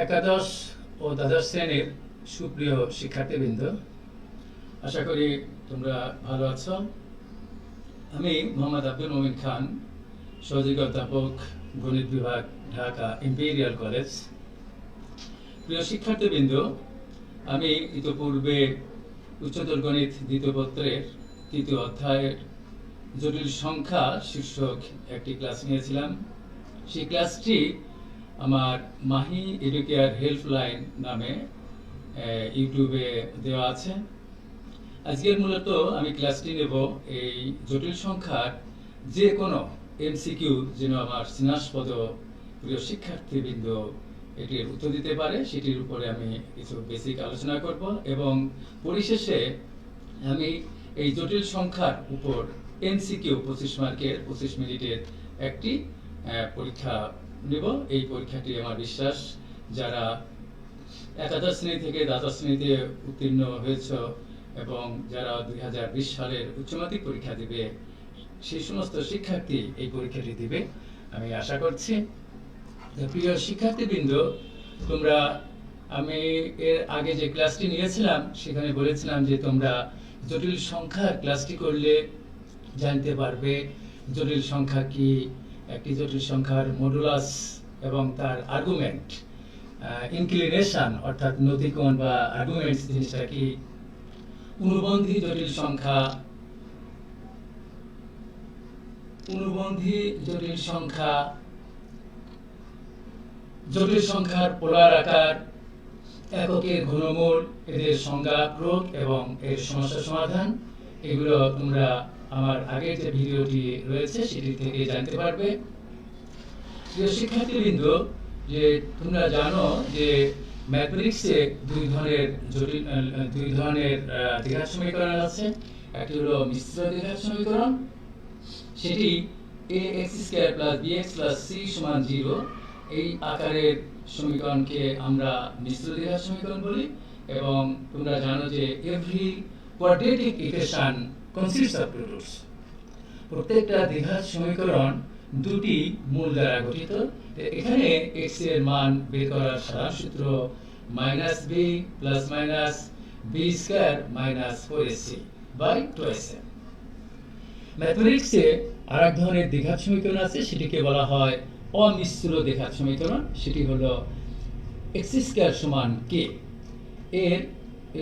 একাদশ ও দ্বাদশ শ্রেণীর সুপ্রিয় শিক্ষার্থীবৃন্দ, আশা করি তোমরা ভালো আছো। আমি মোহাম্মদ আব্দুল মোমিন খান, সহযোগী অধ্যাপক, গণিত বিভাগ, ঢাকা ইম্পেরিয়াল কলেজ। প্রিয় শিক্ষার্থীবৃন্দ, আমি ইতিপূর্বে উচ্চতর গণিত দ্বিতীয় পত্রের তৃতীয় অধ্যায়ের জটিল সংখ্যা শীর্ষক একটি ক্লাস নিয়েছিলাম। সেই ক্লাসটি আমার মাহি এডুকেয়ার হেল্পলাইন নামে ইউটিউবে দেওয়া আছে। আজকের মূলত আমি ক্লাসটি নেব এই জটিল সংখ্যার যে কোনো এমসিকিউ যেন আমার স্নেহাস্পদ প্রিয় শিক্ষার্থীবৃন্দ এটির উত্তর দিতে পারে, সেটির উপরে আমি কিছু বেসিক আলোচনা করব এবং পরিশেষে আমি এই জটিল সংখ্যার উপর এমসিকিউ 25 মার্কের 25 মিনিটের একটি পরীক্ষা নেব। এই পরীক্ষাটি আমার বিশ্বাস যারা একাদশ শ্রেণী থেকে দ্বাদশ শ্রেণীতে উত্তীর্ণ হয়েছ এবং যারা 2020 সালের উচ্চমাধ্যমিক পরীক্ষা দিবে সেই সমস্ত শিক্ষার্থী এই পরীক্ষাটি দিবে আমি আশা করছি। প্রিয় শিক্ষার্থীবৃন্দ, তোমরা আমি এর আগে যে ক্লাসটি নিয়েছিলাম সেখানে বলেছিলাম যে তোমরা জটিল সংখ্যার ক্লাসটি করলে জানতে পারবে জটিল সংখ্যা কি, একটি জটিল সংখ্যার মডুলাস এবং তার আর্গুমেন্ট, ইনক্লিনেশন অর্থাৎ নতিকোণ বা আর্গুমেন্টস জিনিসটা কি, অনুবন্ধী জটিল সংখ্যা, জটিল সংখ্যার পোলার আকার, এককের ঘনমূল, এদের সংজ্ঞা প্রয়োগ এবং এর সমস্যা সমাধান, এগুলো তোমরা আমার আগের যে ভিডিওটি রয়েছে সেটি থেকে জানতে পারবে। প্রিয় শিক্ষার্থীবৃন্দ, যে তোমরা জানো যে ম্যাথমেটিক্সে দুই ধরনের দ্বিঘাত সমীকরণ আছে। একটি হলো মিশ্র দ্বিঘাত সমীকরণ, সেটি ax² + bx + c = 0 এই আকারের সমীকরণকে আমরা মিশ্র দ্বিঘাত সমীকরণ বলি। এবং তোমরা জানো যে every quadratic equation consists of two roots. প্রত্যেকটা দ্বিঘাত সমীকরণ দুটি মূল দ্বারা গঠিত। এখানে x এর মান বের করার সাধারণ সূত্র -b ± b² - 4ac / 2ac। ম্যাথমেটিক্সে আরেক ধরনের দ্বিঘাত সমীকরণ আছে, সেটিকে বলা হয় অমিশ্র দ্বিঘাত সমীকরণ। সেটি হলো x² = k।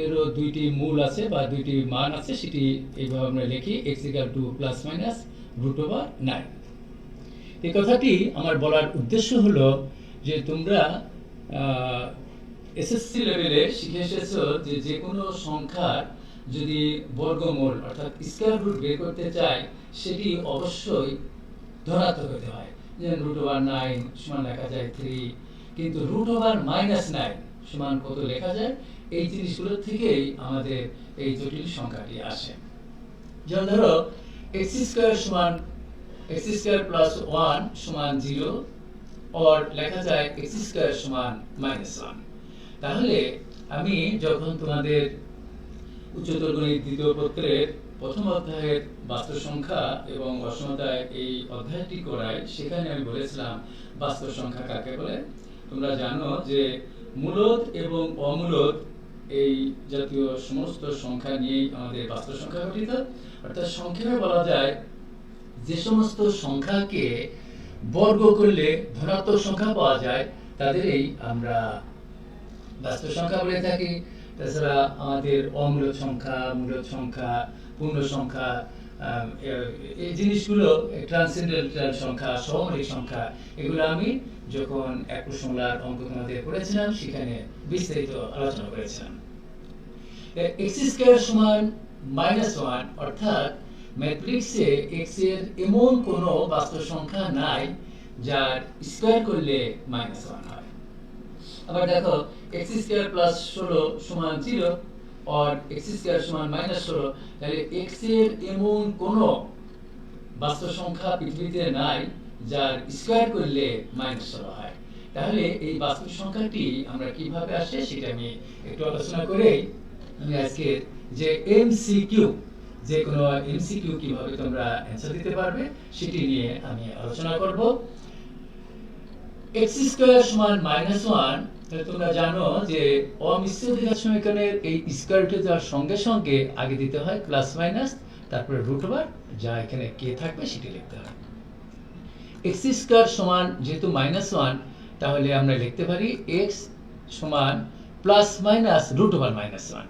এরও দুইটি মূল আছে বা দুইটি মান আছে, সেটি এইভাবে আমরা লিখি x ± √9। এই কথাটি আমার বলার উদ্দেশ্য হলো যে তোমরা এসএসসি লেভেলে শিখে এসেছো যে যে কোনো সংখ্যার যদি বর্গমূল অর্থাৎ স্কয়ার রুট বের করতে চাই সেটি অবশ্যই ধনাত্মক হতে হয়। যেমন √9 সমান লেখা যায় 3, কিন্তু √9 সমান কত লেখা যায়, এই জিনিসগুলো থেকেই আমাদের এই জটিল সংখ্যাটি আসে। যেমন ধরো x² + 1 = 0 or লেখা যায় x² = -1। তাহলে আমি যখন তোমাদের উচ্চতর গণিত দ্বিতীয় পত্রের প্রথম অধ্যায়ের বাস্তব সংখ্যা এবং অসমতায় এই অধ্যায়টি করাই, সেখানে আমি বলেছিলাম বাস্তব সংখ্যা কাকে বলে। তোমরা জানো যে মূলদ এবং অমূলদ এই জাতীয় সমস্ত সংখ্যা নিয়েই আমাদের বাস্তব সংখ্যা গঠিত। অর্থাৎ সংক্ষেপে বলা যায় যে সমস্ত সংখ্যাকে বর্গ করলে ধনাত্মক সংখ্যা পাওয়া যায় তাদেরই আমরা বাস্তব সংখ্যা বলে থাকি। তাছাড়া আমাদের অমূলদ সংখ্যা, মূলদ সংখ্যা, পূর্ণ সংখ্যা, এই জিনিসগুলো ট্রান্সেন্ডেন্টাল সংখ্যা, সহমৌলিক সংখ্যা, এগুলো আমি যখন এক প্রশ্নমালার অঙ্ক তোমাদের করেছিলাম সেখানে বিস্তারিত আলোচনা করেছিলাম। x² = -1 অর্থাৎ ম্যাট্রিক্সে x এর এমন কোনো বাস্তব সংখ্যা নাই যার স্কয়ার করলে -1 হয়। আবার দেখো x² + 16 = 0 or x² = -16, তাহলে x এর এমন কোনো বাস্তব সংখ্যা পৃথিবীতে নাই যার স্কয়ার করলে -16 হয়। তাহলে এই বাস্তব সংখ্যাটি আমরা কিভাবে আসে সেটা আমি একটু আলোচনা করে আমি আজকে যে এমসিকিউ, যে কোনো এমসিকিউ কিভাবে তোমরা অ্যানসার দিতে পারবে সেটি নিয়ে আমি আলোচনা করব। x² = -1 তাহলে তোমরা জানো যে অমিশ্র দ্বিঘাত সমীকরণের এই স্কয়ার উঠে যাওয়ার সঙ্গে সঙ্গে আগে দিতে হয় প্লাস মাইনাস, তারপরে রুট ওভার, যা এখানে কে থাকবে সেটি লিখতে হয়। এক্স স্কয়ার সমান যেহেতু -1, তাহলে আমরা লিখতে পারি এক্স সমান প্লাস মাইনাস রুট ওভার -1।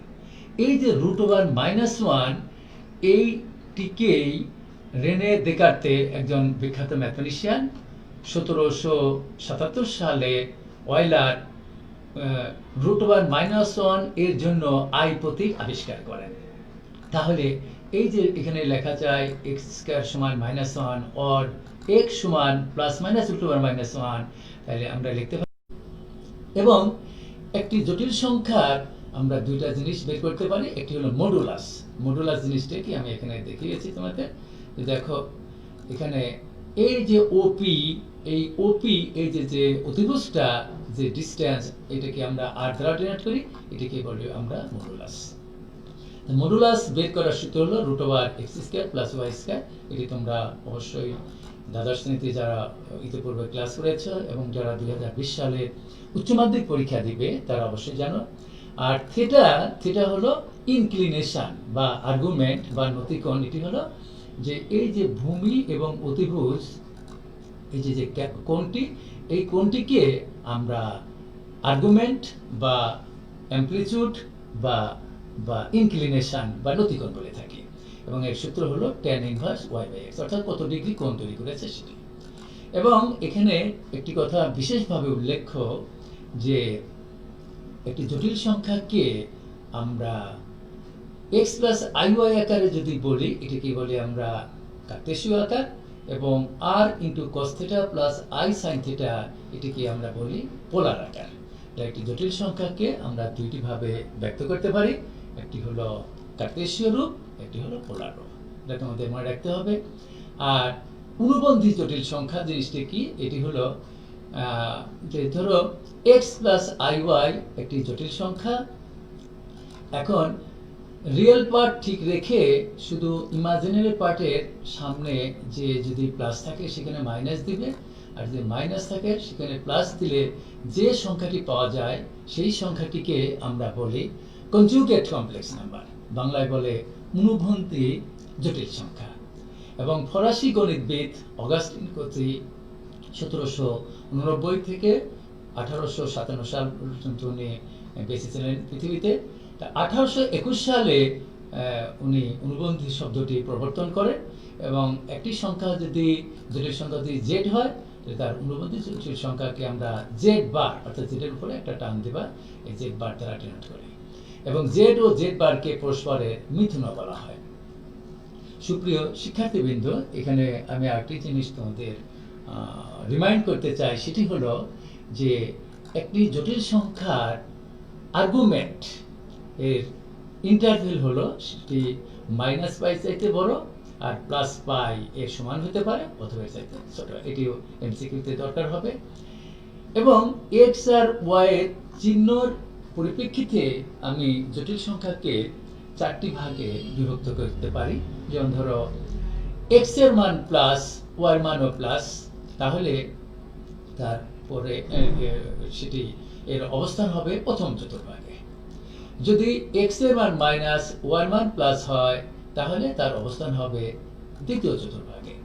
এই যে রুট ওভার -1, এইটিকেই রেনে দেকার্তে, একজন বিখ্যাত ম্যাথমেটিশিয়ান, 1777 সালে অয়লার রুট ওভার -1 এর জন্য আই প্রতীক আবিষ্কার করেন। তাহলে এই যে এখানে লেখা যায় এক্স স্কয়ার সমান -1 অর এক্স সমান প্লাস মাইনাস রুট ওভার -1, তাহলে আমরা লিখতে পারি। এবং একটি জটিল সংখ্যার আমরা দুইটা জিনিস বের করতে পারি, একটি হলো মডুলাস। মডুলাস জিনিসটা কি আমি এখানে দেখিয়েছি তোমাদের। দেখো এখানে এই যে ওপি, এই ওপি, এই যে অতিভুজটা, যে ডিসটেন্স, এটাকে আমরা আর দ্বারা ডিনোট করি, এটাকে বলি আমরা মডুলাস। মডুলাস বের করার সূত্র হলো root over X square plus Y square. এটি তোমরা অবশ্যই দ্বাদশ শ্রেণীতে যারা ইতিপূর্বে ক্লাস করেছ এবং যারা 2020 সালে উচ্চ মাধ্যমিক পরীক্ষা দিবে তারা অবশ্যই জানো। আর থিটা হলো ইনক্লিনেশন বা আর্গুমেন্ট বা নতিকোণ। এটি হলো যে এই যে ভূমি এবং অতিভুজ, এই যে কোণটি, এই কোণটিকে আমরা আর্গুমেন্ট বা অ্যামপ্লিটিউড বা ইনক্লিনেশন বা নতিকোণ বলে থাকি। এবং এর সূত্র হলো tan ইনভার্স y/x, অর্থাৎ কত ডিগ্রি কোণ তৈরি করেছে সেটি। এবং এখানে একটি কথা বিশেষভাবে উল্লেখ্য যে একটি জটিল সংখ্যাকে আমরা x প্লাস iy আকারে যদি বলি, এটাকে বলি আমরা কার্টেসীয় আকার, এবং r into cos theta plus i sin theta, এটিকে আমরা বলি পোলার আকার। একটি জটিল সংখ্যাকে আমরা দুইটি ভাবে ব্যক্ত করতে পারি, একটি হলো কার্টেসীয় রূপ, একটি হলো পোলার রূপ। এটা তোমাদের মনে রাখতে হবে। আর অনুবন্ধী জটিল সংখ্যা জিনিসটি কি, এটি হলো যে ধরো x প্লাস iy একটি জটিল সংখ্যা। এখন রিয়েল পার্ট ঠিক রেখে শুধু ইমাজিনারি পার্টের সামনে যে যদি প্লাস থাকে সেখানে মাইনাস দিবে, আর যদি মাইনাস থাকে সেখানে প্লাস দিলে যে সংখ্যাটি পাওয়া যায় সেই সংখ্যাটিকে আমরা বলি কনজুগেট কমপ্লেক্স নাম্বার, বাংলায় বলে অনুবন্ধী জটিল সংখ্যা। এবং ফরাসি গণিতবিদ অগাস্টিন কর্তৃ 1789 থেকে 1857 সাল পর্যন্ত উনি বেঁচে ছিলেন পৃথিবীতে। 1821 সালে উনি অনুবন্ধী শব্দটি প্রবর্তন করেন, এবং একটি সংখ্যা যদি জটিল সংখ্যা যদি জেড হয়, তার অনুবন্ধী জটিল সংখ্যাকে আমরা জেড বার, অর্থাৎ জেডের উপরে একটা টান দেবা, এই জেড বার দ্বারা ডিনোট করি। এবং জেড ও জেড বারকে পরস্পরের মিথুন বলা হয়। সুপ্রিয় শিক্ষার্থীবৃন্দ, এখানে আমি আরেকটি জিনিস তোমাদের রিমাইন্ড করতে চাই, সেটি হলো যে একটি জটিল সংখ্যার আর্গুমেন্ট এর ইন্টারভ্যাল হলো সেটি -পাই চাইতে বড় আর +পাই এর সমান হতে পারে অথবা এর চাইতে ছোট। এটিও এমসিকিউতে দরকার হবে। এবং x আর y এর চিহ্নর পরিপ্রেক্ষিতে আমি জটিল সংখ্যাকে 4টি ভাগে বিভক্ত করতে পারি। যেমন ধরো x এর মান প্লাস, y এর মানও প্লাস, তাহলে তারপরে সেটি এর অবস্থান হবে প্রথম চতুর্ভাগে। যদি x এর মান মাইনাস, y এর মান প্লাস হয়, তাহলে তার অবস্থান হবে দ্বিতীয় চতুর্ভাগে।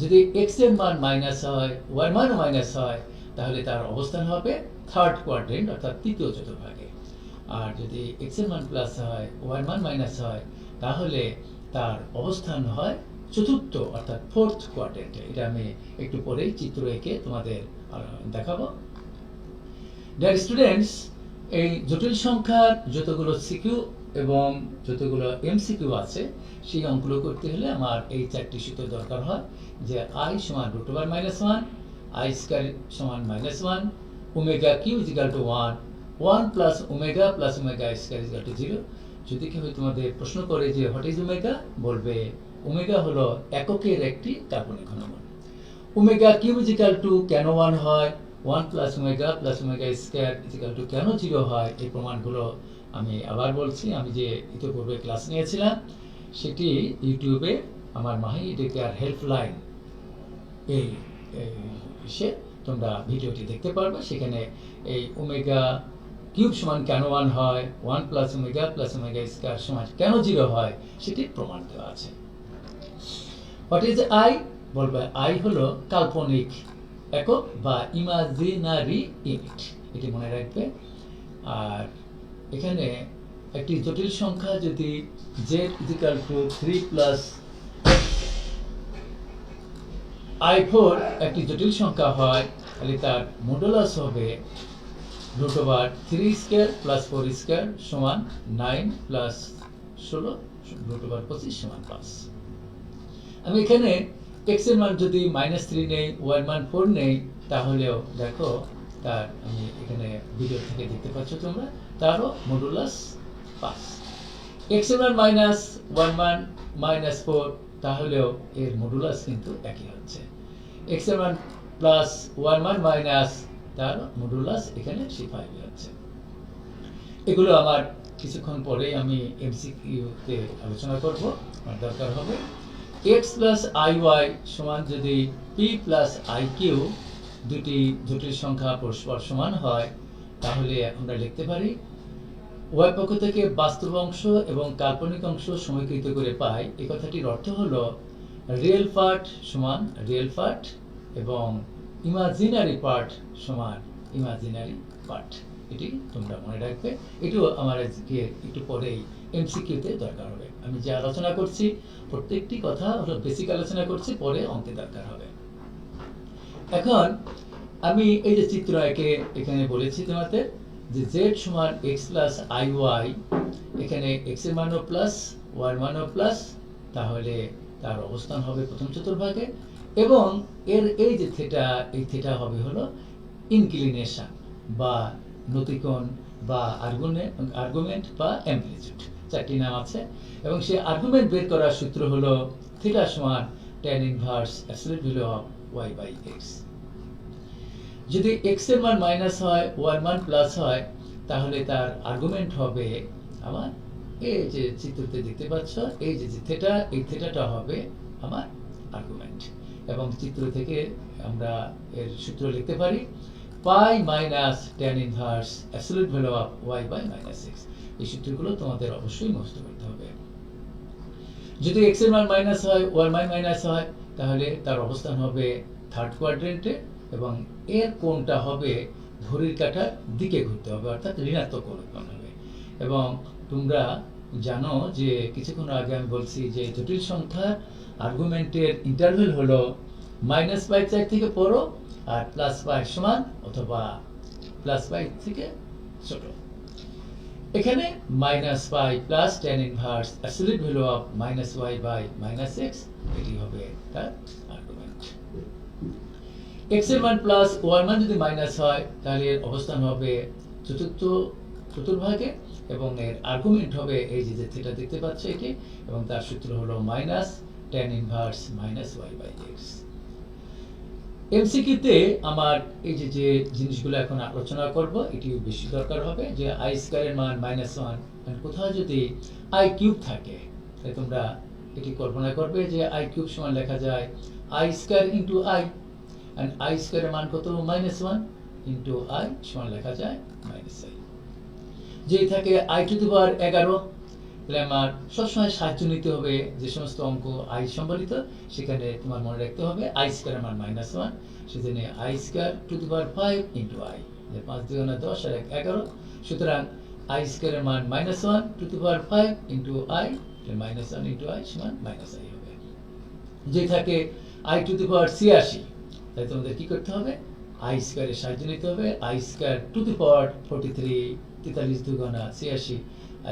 যদি x এর মান মাইনাস হয়, y এর মানও মাইনাস হয়, তাহলে তার অবস্থান হবে থার্ড কোয়াড্রেন্ট, অর্থাৎ তৃতীয় চতুর্ভাগে। আর যদি x এর মান প্লাস হয়, y এর মান মাইনাস হয়, তাহলে তার অবস্থান হয় চতুর্থ, অর্থাৎ ফোর্থ কোয়াড্রেন্টে। এটা আমি একটু পরেই চিত্র এঁকে তোমাদের দেখাবো। ডিয়ার স্টুডেন্টস, এই জটিল সংখ্যার যতগুলো সিকিউ এবং যতগুলো এমসিকিউ আছে, সেই অঙ্কগুলো করতে হলে আমার এই 4টি সূত্র দরকার হয়, যে i সমান √1, i স্কয়ার সমান -1, omega cube equal to 1, 1 plus omega square equal to 0। যদি কেউ তোমাদের প্রশ্ন করে যে হোয়াট ইজ ওমেগা, বলবে ওমেগা হলো এককের একটি কাল্পনিক ঘনমূল। ওমেগা কিউ ইকুয়াল টু কেন 1 হয়, 1 plus omega square equal to কেন 0 হয়, এই প্রমাণগুলো আমি আবার বলছি, আমি যে ইতিপূর্বে ক্লাস নিয়েছিলাম সেটি ইউটিউবে আমার মাহি ডেকেয়ার হেল্পলাইন এই তোমরা ভিডিওটি দেখতে পারবে। সেখানে এই ওমেগা কিউব সমান কেন 1 হয়, 1 প্লাস ওমেগা স্কয়ার সমান কেন 0 হয় সেটি প্রমাণ দেওয়া আছে। What is I? বলবে আই হলো কাল্পনিক একক বা ইমাজিনারি ইউনিট, এটি মনে রাখবে। আর এখানে একটি জটিল সংখ্যা যদি z = 3 প্লাস i4 একটি জটিল সংখ্যা হয়, তাহলে তার মডুলাস হবে √3² প্লাস 4² সমান 9 প্লাস 16 √25 সমান 5। আমি এখানে x এর মান যদি -3 নেই, y এর মান 4 নেই, তাহলেও দেখো তার আমি এখানে ভিডিও থেকে দেখতে পাচ্ছ তোমরা, তারও মডুলাস 5। x এর মান মাইনাস, y এর মান -4, তাহলেও এর মডুলাস কিন্তু একই হচ্ছে। x এর মান প্লাস, y এর মান মাইনাস, তার মডুলাস এখানে 5 হচ্ছে। এগুলো আমার কিছুক্ষণ পরে আমি এমসিকিউতে আলোচনা করব, আমার দরকার হবে। x প্লাস iy সমান যদি p প্লাস iq দুটি জটিল সংখ্যা পরস্পর সমান হয়, তাহলে আমরা লিখতে পারি y পক্ষ থেকে বাস্তব অংশ এবং কাল্পনিক অংশ সমীকৃত করে পাই। এই কথাটির অর্থ হলো রিয়েল পার্ট সমান রিয়েল পার্ট এবং ইমাজিনারি পার্ট সমান ইমাজিনারি পার্ট। এটি তোমরা মনে রাখবে। এটিও আমার আজকে একটু পরেই এমসিকিউতে দরকার হবে। আমি যে আলোচনা করছি প্রত্যেকটি কথা হলো বেসিক আলোচনা করছি, পরে অঙ্কে দরকার হবে। এখন আমি এই যে চিত্র একে এখানে বলেছি তোমাদের যে z সমান x প্লাস iy, এখানে x এর মানও প্লাস, y এর মানও প্লাস, তাহলে তার অবস্থান হবে প্রথম চতুর্ভাগে এবং এর এই যে থিটা, এই থিটা হবে হলো ইনক্লিনেশন বা নতিকোণ বা আর্গুমেন্ট বা অ্যামপ্লিটিউড, চারটি নাম আছে। এবং সেই আর্গুমেন্ট বের করার সূত্র হলো থিটা সমান tan inverse absolute value of y by x। যদি x এর মান মাইনাস হয়, y এর মান প্লাস হয়, তাহলে তার আর্গুমেন্ট হবে আমার এই যে চিত্রতে দেখতে পাচ্ছ, এই যে থিটা, এই থিটাটা হবে আমার আর্গুমেন্ট। এবং চিত্র থেকে আমরা এর সূত্র লিখতে পারি pi minus tan inverse absolute value of y by -x। এই সূত্রগুলো তোমাদের অবশ্যই মুখস্থ করতে হবে। যদি x এর মান মাইনাস হয়, y এর মান মাইনাস হয়, তাহলে তার অবস্থান হবে থার্ড কোয়াড্রেন্টে এবং এর কোণটা হবে ঘড়ির কাঁটার দিকে ঘুরতে হবে, অর্থাৎ ঋণাত্মক কোণ হবে। এবং তোমরা জানো যে কিছুক্ষণ আগে আমি বলছি যে জটিল সংখ্যা আর্গুমেন্টের ইন্টারভ্যাল হলো -π থেকে বড় আর +π সমান অথবা +π থেকে ছোট। এখানে -π plus tan inverse absolute value of -y by -x, এটি হবে তার আর্গুমেন্ট। x এর মান প্লাস, y এর মান যদি মাইনাস হয়, তাহলে এর অবস্থান হবে চতুর্থ চতুর্ভাগে এবং এর আর্গুমেন্ট হবে এই যে থিটা দেখতে পাচ্ছ এটি, এবং তার সূত্র হলো minus tan inverse -y by x। এমসিকিউতে আমার এই যে জিনিসগুলো এখন আলোচনা করব, এটি বেশি দরকার হবে যে i স্কয়ারের মান -1, মানে কোথাও যদি i কিউব থাকে, তাহলে তোমরা এটি কল্পনা করবে যে i কিউব সমান লেখা যায় i square into i, and i স্কয়ারের মান কত? -1 ইনটু i সমান লেখা যায় -i। যেই থাকে i টু দি পাওয়ার 11, তাহলে আমার সবসময় সাহায্য নিতে হবে যে সমস্ত অঙ্ক i সম্বলিত, সেখানে তোমার মনে রাখতে হবে i স্কয়ারের মান -1, সেজন্য i square to the power 5 into i, 5 2 10 আর 1 11, সুতরাং i স্কয়ারের মান -1 two the power 5 into i, -1 into i সমান -i হবে। যেই থাকে i টু দি পাওয়ার 86, তাই তোমাদের কি করতে হবে? i স্কয়ারের সাহায্য নিতে হবে, i square to the power 43, 43 2 86,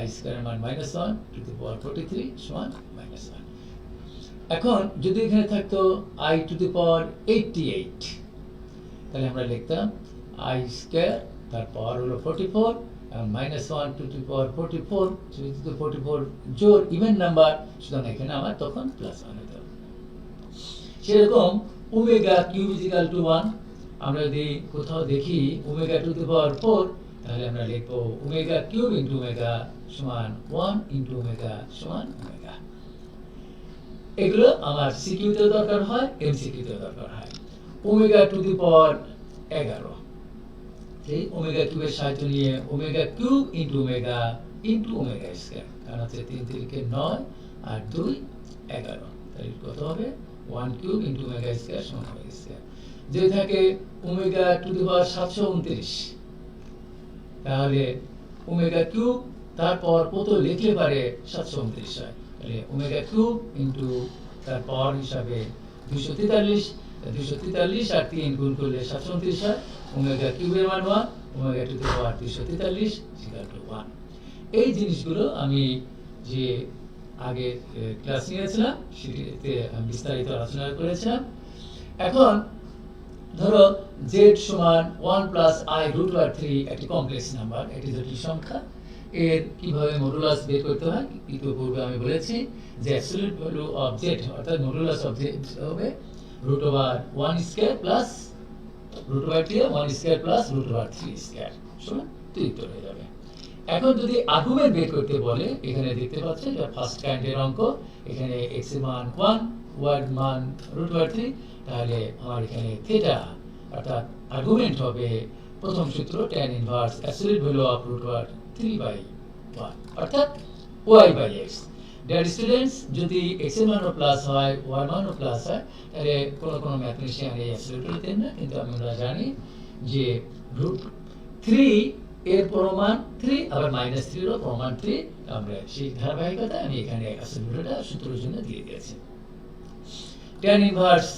i স্কয়ারের মান -1 টু দি পাওয়ার 43 সমান -1। এখন যদি এখানে থাকতো i টু দি পাওয়ার 88, তাহলে আমরা লিখতাম i স্কয়ার, তার পাওয়ার হলো 44 এবং -1 টু দি পাওয়ার 44, যেহেতু 44 জোড় ইভেন নাম্বার, সুতরাং এখানে আমার তখন +1 হতো। সেরকম ওমেগা কিউব ইকুয়াল টু 1, আমরা যদি কোথাও দেখি ওমেগা টু দি পাওয়ার 4, তাহলে আমরা লিখবো ওমেগা কিউব ইনটু ওমেগা সমান 1 ইনটু ওমেগা সমান ওমেগা। এগুলো আমার সিকিউতে দরকার হয়, এমসিকিউতে দরকার হয়। ওমেগা টু দি পাওয়ার 11। এই ওমেগা কিউবের সাহায্য নিয়ে omega cube into omega square, কারণ হচ্ছে 3 3 9 আর 2 11, তাহলে কত হবে 1 কিউব ইন্টু ওমেগা স্কয়ার সমান ওমেগা স্কয়ার। যদি থাকে ওমেগা টু দি পাওয়ার 729, তাহলে ওমেগা কিউব তারপর কত লিখলে পারে 729 হয়, তাহলে ওমেগা কিউব ইন্টু তার পাওয়ার হিসাবে 243 আর 3 গুণ করলে 729 হয়। ওমেগা কিউবের মান 1, omega two the power 243 equal to 1। এই জিনিসগুলো আমি যে আগে ক্লাস নিয়েছিলাম সেটিতে আমি বিস্তারিত আলোচনা করেছিলাম। এখন ধরো z সমান 1 প্লাস i রুট ওভার 3 একটি কমপ্লেক্স নাম্বার, একটি জটিল সংখ্যা। এর কিভাবে মডুলাস বের করতে হয় ইতিপূর্বে আমি বলেছি যে অ্যাবসলিউট ভ্যালু অফ z অর্থাৎ মডুলাস অফ z হবে root over 1 square plus root over 3 1 square plus root over 3 square সমান 3 উত্তর হয়ে যাবে। এখন যদি আর্গুমেন্ট বের করতে বলে, এখানে দেখতে পাচ্ছেন এটা ফার্স্ট কাইন্ডের অঙ্ক, এখানে x এর মান 1, y এর মান রুট ওভার 3, তাহলে আমার এখানে থিটা অর্থাৎ আর্গুমেন্ট হবে প্রথম সূত্র tan inverse absolute value of root over 3/1 অর্থাৎ y/x। ডিয়ার স্টুডেন্টস, যদি x এর মানও প্লাস হয় y এর মানও প্লাস হয়, তাহলে কোনো ম্যাথমেটিশিয়ান এই অ্যাবসলিউট দেন না, কিন্তু আমরা জানি যে রুট 3 এর প্রমাণ 3 আবার -3 এরও প্রমাণ 3, আমরা সেই ধারাবাহিকতা আমি এখানে অ্যাবসলিউটটা সূত্রের জন্য দিয়ে দিয়েছি। tan ইনভার্স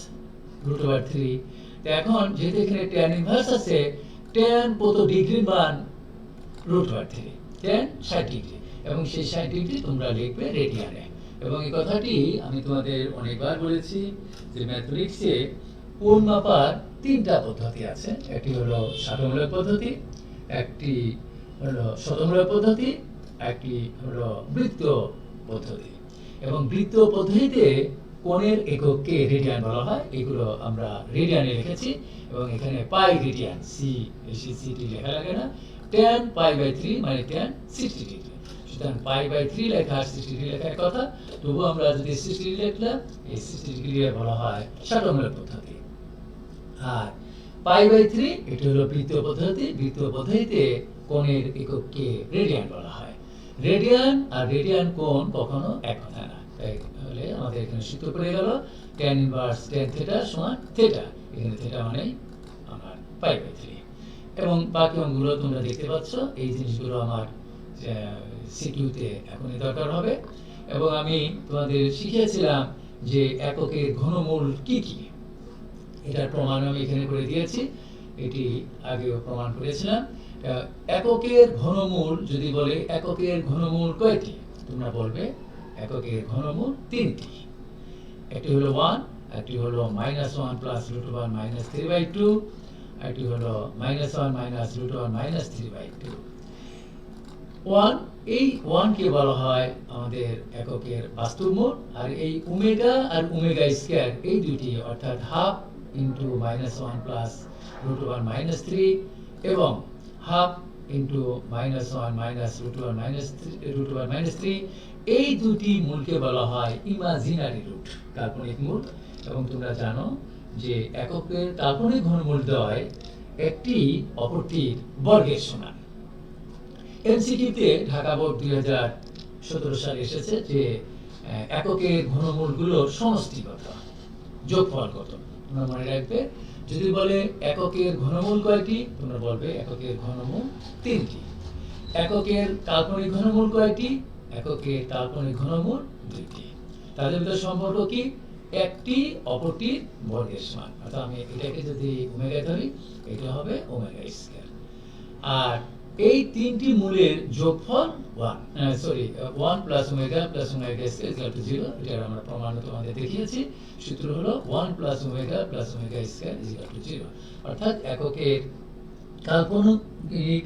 রুট ওভার 3, তো এখন যেহেতু এখানে tan ইনভার্স আছে, tan কত ডিগ্রির মান রুট ওভার 3, tan 60 ডিগ্রি, এবং সেই 60 ডিগ্রি তোমরা লিখবে রেডিয়ানে। এবং এই কথাটি আমি তোমাদের অনেকবার বলেছি যে ম্যাথমেটিক্সে কোণ মাপার 3টা পদ্ধতি আছে। একটি হলো ষাটমূলক পদ্ধতি, একটি হলো শতমূলক পদ্ধতি, একটি হলো বৃত্ত পদ্ধতি। এবং বৃত্ত পদ্ধতিতে কোণের এককে রেডিয়ান বলা হয়, এগুলো আমরা রেডিয়ানে লিখেছি, এবং এখানে পাই রেডিয়ান, সিটি লেখা লাগে না। tan π/3 মানে tan 60 ডিগ্রি, সুতরাং π/3 লেখা 60 ডিগ্রি লেখার কথা, তবু আমরা যদি 60 ডিগ্রি লিখলাম, এই 60 ডিগ্রি বলা হয় ষাটমূলক পদ্ধতি। আর π/3 এটা হলো বৃত্ত পদ্ধতি, বৃত্ত পদ্ধতিতে কোণের এককে রেডিয়ান বলা হয়। রেডিয়ান আর রেডিয়ান কোণ কখনো এক কথা না, তাহলে আমাদের এখানে সূত্র পড়ে গেল tan ইনভার্স tan থিটা সমান থিটা, এখানে থিটা মানে আমার π/3। এবং বাকি অঙ্কগুলো তোমরা দেখতে পাচ্ছ, এই জিনিসগুলো আমার সিকিউতে এখনই দরকার হবে। এবং আমি তোমাদের শিখিয়েছিলাম যে এককের ঘনমূল কি কি, এটার প্রমাণ আমি এখানে করে দিয়েছি, এটি আগেও প্রমাণ করেছিলাম। এককের ঘনমূল যদি বলে এককের ঘনমূল কয়টি, তোমরা বলবে এককের ঘনমূল 3টি। একটি হলো 1, একটি হলো -1 প্লাস রুট ওভার -3/2, একটি হলো -1 মাইনাস রুট ওভার -3/2। 1, এই 1 কে বলা হয় আমাদের এককের বাস্তব মূল, আর এই ওমেগা আর ওমেগা স্কয়ার এই দুটি অর্থাৎ half into -1 plus root over -3 এবং half into -1 minus root over -3, এই দুটি মূলকে বলা হয় ইমাজিনারি রুট, কাল্পনিক মূল। এবং তোমরা জানো যে এককের কাল্পনিক ঘনমূল দ্বয় একটি অপরটির বর্গের সমান। এমসিকিউতে ঢাকা বোর্ড 2017 সালে এসেছে যে এককের ঘনমূলগুলোর সমষ্টিগত, যোগফলগত। তোমরা মনে রাখবে, যদি বলে এককের ঘনমূল কয়টি, তোমরা বলবে এককের ঘনমূল 3টি। এককের কাল্পনিক ঘনমূল কয়টি, এককের কাল্পনিক ঘনমূল 2টি। তাদের ভিতরে সম্পর্ক কি, একটি অপরটির বর্গের সমান, অর্থাৎ আমি এটাকে যদি ওমেগা ধরি, এটা হবে ওমেগা স্কয়ার। আর এই 3টি মূলের যোগফল 1 প্লাস ওমেগা স্কয়ার 0, এটা আমরা প্রমাণে তোমাদের দেখিয়েছি। সূত্র হলো 1 প্লাস ওমেগা স্কয়ার 0, অর্থাৎ এককের কাল্পনিক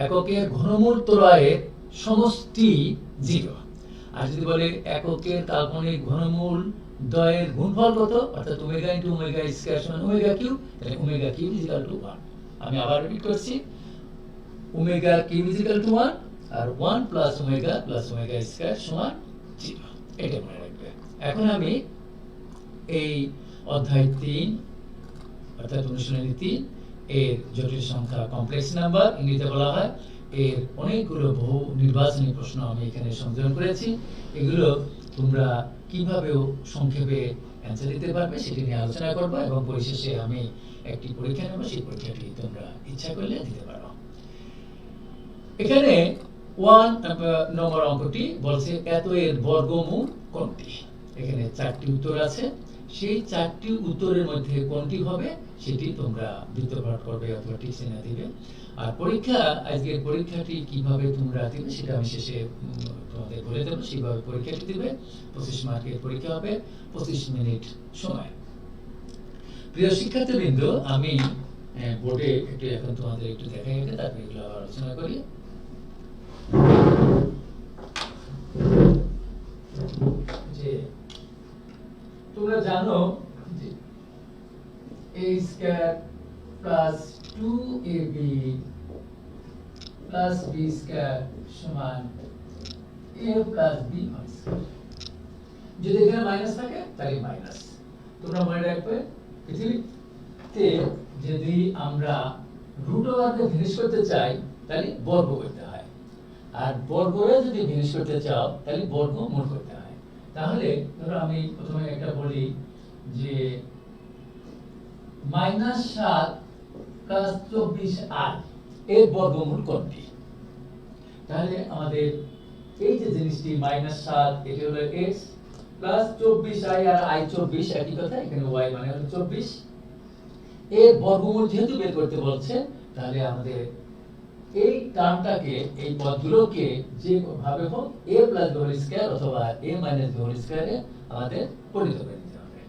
এককের ঘনমূল ত্রয়ের সমষ্টি 0। আর যদি বলে এককের কাল্পনিক ঘনমূল দ্বয়ের গুণফল কত, অর্থাৎ ওমেগা ইন্টু ওমেগা স্কয়ার সমান ওমেগা কিউব, তাহলে ওমেগা কিউব ইকুয়াল টু 1। আমি আবার রিপিট করছি, ওমেগা কিউব ইকুয়াল টু 1 আর 1 প্লাস ওমেগা স্কয়ার সমান 0, এটা মনে রাখবে। এখন আমি এই অধ্যায় 3 অর্থাৎ অনুশীলনী 3 এর জটিল সংখ্যা কমপ্লেক্স নাম্বার ইংরেজিতে বলা হয়। এর অনেকগুলো বহু নির্বাচনী প্রশ্ন আমি এখানে সংযোজন করেছি। এগুলো তোমরা কিভাবেও সংক্ষেপে অ্যান্সার দিতে পারবে সেটি নিয়ে আলোচনা করব, এবং পরিশেষে আমি একটি পরীক্ষা নেব, সেই পরীক্ষাটি তোমরা ইচ্ছা করলে দিতে পারো। এখানে 1 নম্বর অঙ্কটি বলছে এত এর বর্গমূল কোনটি। এখানে 4টি উত্তর আছে, সেই 4টি উত্তরের মধ্যে কোনটি হবে সেটি তোমরা বৃত্তপাত করবে অথবা টিক চিহ্ন দিবে। আর পরীক্ষা, আজকের পরীক্ষাটি কিভাবে তোমরা দিবে সেটা আমি শেষে তোমাদের বলে দেবো। সেইভাবে পরীক্ষাটি দিবে। 25 মার্কের পরীক্ষা হবে, 25 মিনিট সময়। প্রিয় শিক্ষার্থীবৃন্দ, আমি বোর্ডে একটু এখন তোমাদের একটু দেখাই, তারপরে এগুলো আলোচনা করি। যে তোমরা জানো যে a square plus 2ab plus b square সমান a প্লাস b হয়। যদি এখানে মাইনাস থাকে তাহলে মাইনাস। তোমরা মনে রাখবে পৃথিবীতে যদি আমরা রুট ওভারকে ফিনিশ করতে চাই তাহলে বর্গ করতে হয়, আর বর্গরে যদি ফিনিশ করতে চাও তাহলে বর্গমূল করতে হয়। তাহলে ধরো আমি প্রথমে একটা বলি যে -7 প্লাস 24i এর বর্গমূল কোনটি। তাহলে আমাদের এই যে জিনিসটি -7 এটি হলো x plus 24i R i 24 একই কথা, এখানে y মানে হলো 24। এর বর্গমূল যেহেতু বের করতে বলছে, তাহলে আমাদের এই টার্মটাকে, এই পদগুলোকে যে ভাবে হোক a plus b whole square অথবা a মাইনাস b হোল স্কয়ারে আমাদের পরিণত করে দিতে হবে।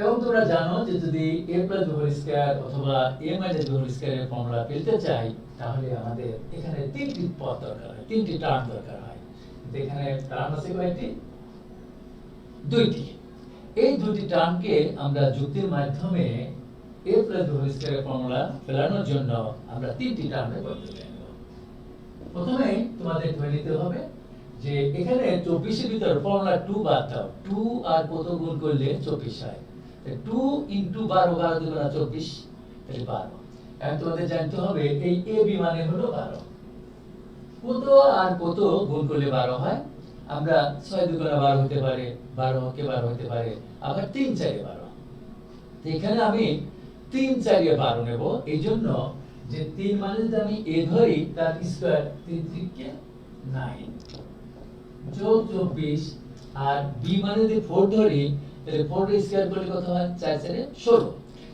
এবং তোমরা জানো যে যদি a plus b whole square অথবা a মাইনাস b হোল স্কয়ারের ফর্মুলা পেতে চাই, তাহলে আমাদের এখানে তিনটি পদ দরকার হয়, তিনটি টার্ম দরকার হয়। কিন্তু এখানে টার্ম আছে কয়টি? দুইটি। এই দুটি টার্মকে আমরা যুক্তির মাধ্যমে a প্লাস b হোল স্কয়ারের ফর্মুলা ফেলানোর জন্য আমরা তিনটি টার্মে বদলে নেব। প্রথমে তোমাদের ধরে নিতে হবে যে এখানে 24 এর ভিতর ফর্মুলা 2 বাদ দাও। 2 আর কত গুণ করলে 24 হয়? 2 ইনটু 12, 12 দুগুণা 24, তাহলে 12। এখন তোমাদের জানতে হবে এই ab মানে হলো 12। কত আর কত গুণ করলে 12 হয়? আমরা 6 দুগুণা 12 হতে পারে, 12 কে 12 হতে পারে, আবার 3 4 12। তো এখানে আমি 3 4 এ 12 নেব। এইজন্য যে 3 মানে যদি আমি a ধরি তার স্কয়ার 3 3 কে 9 যোগ 24, আর b মানে যদি 4 ধরি তাহলে 4 এর স্কয়ার করলে কত হয়? 4 4 এ 16।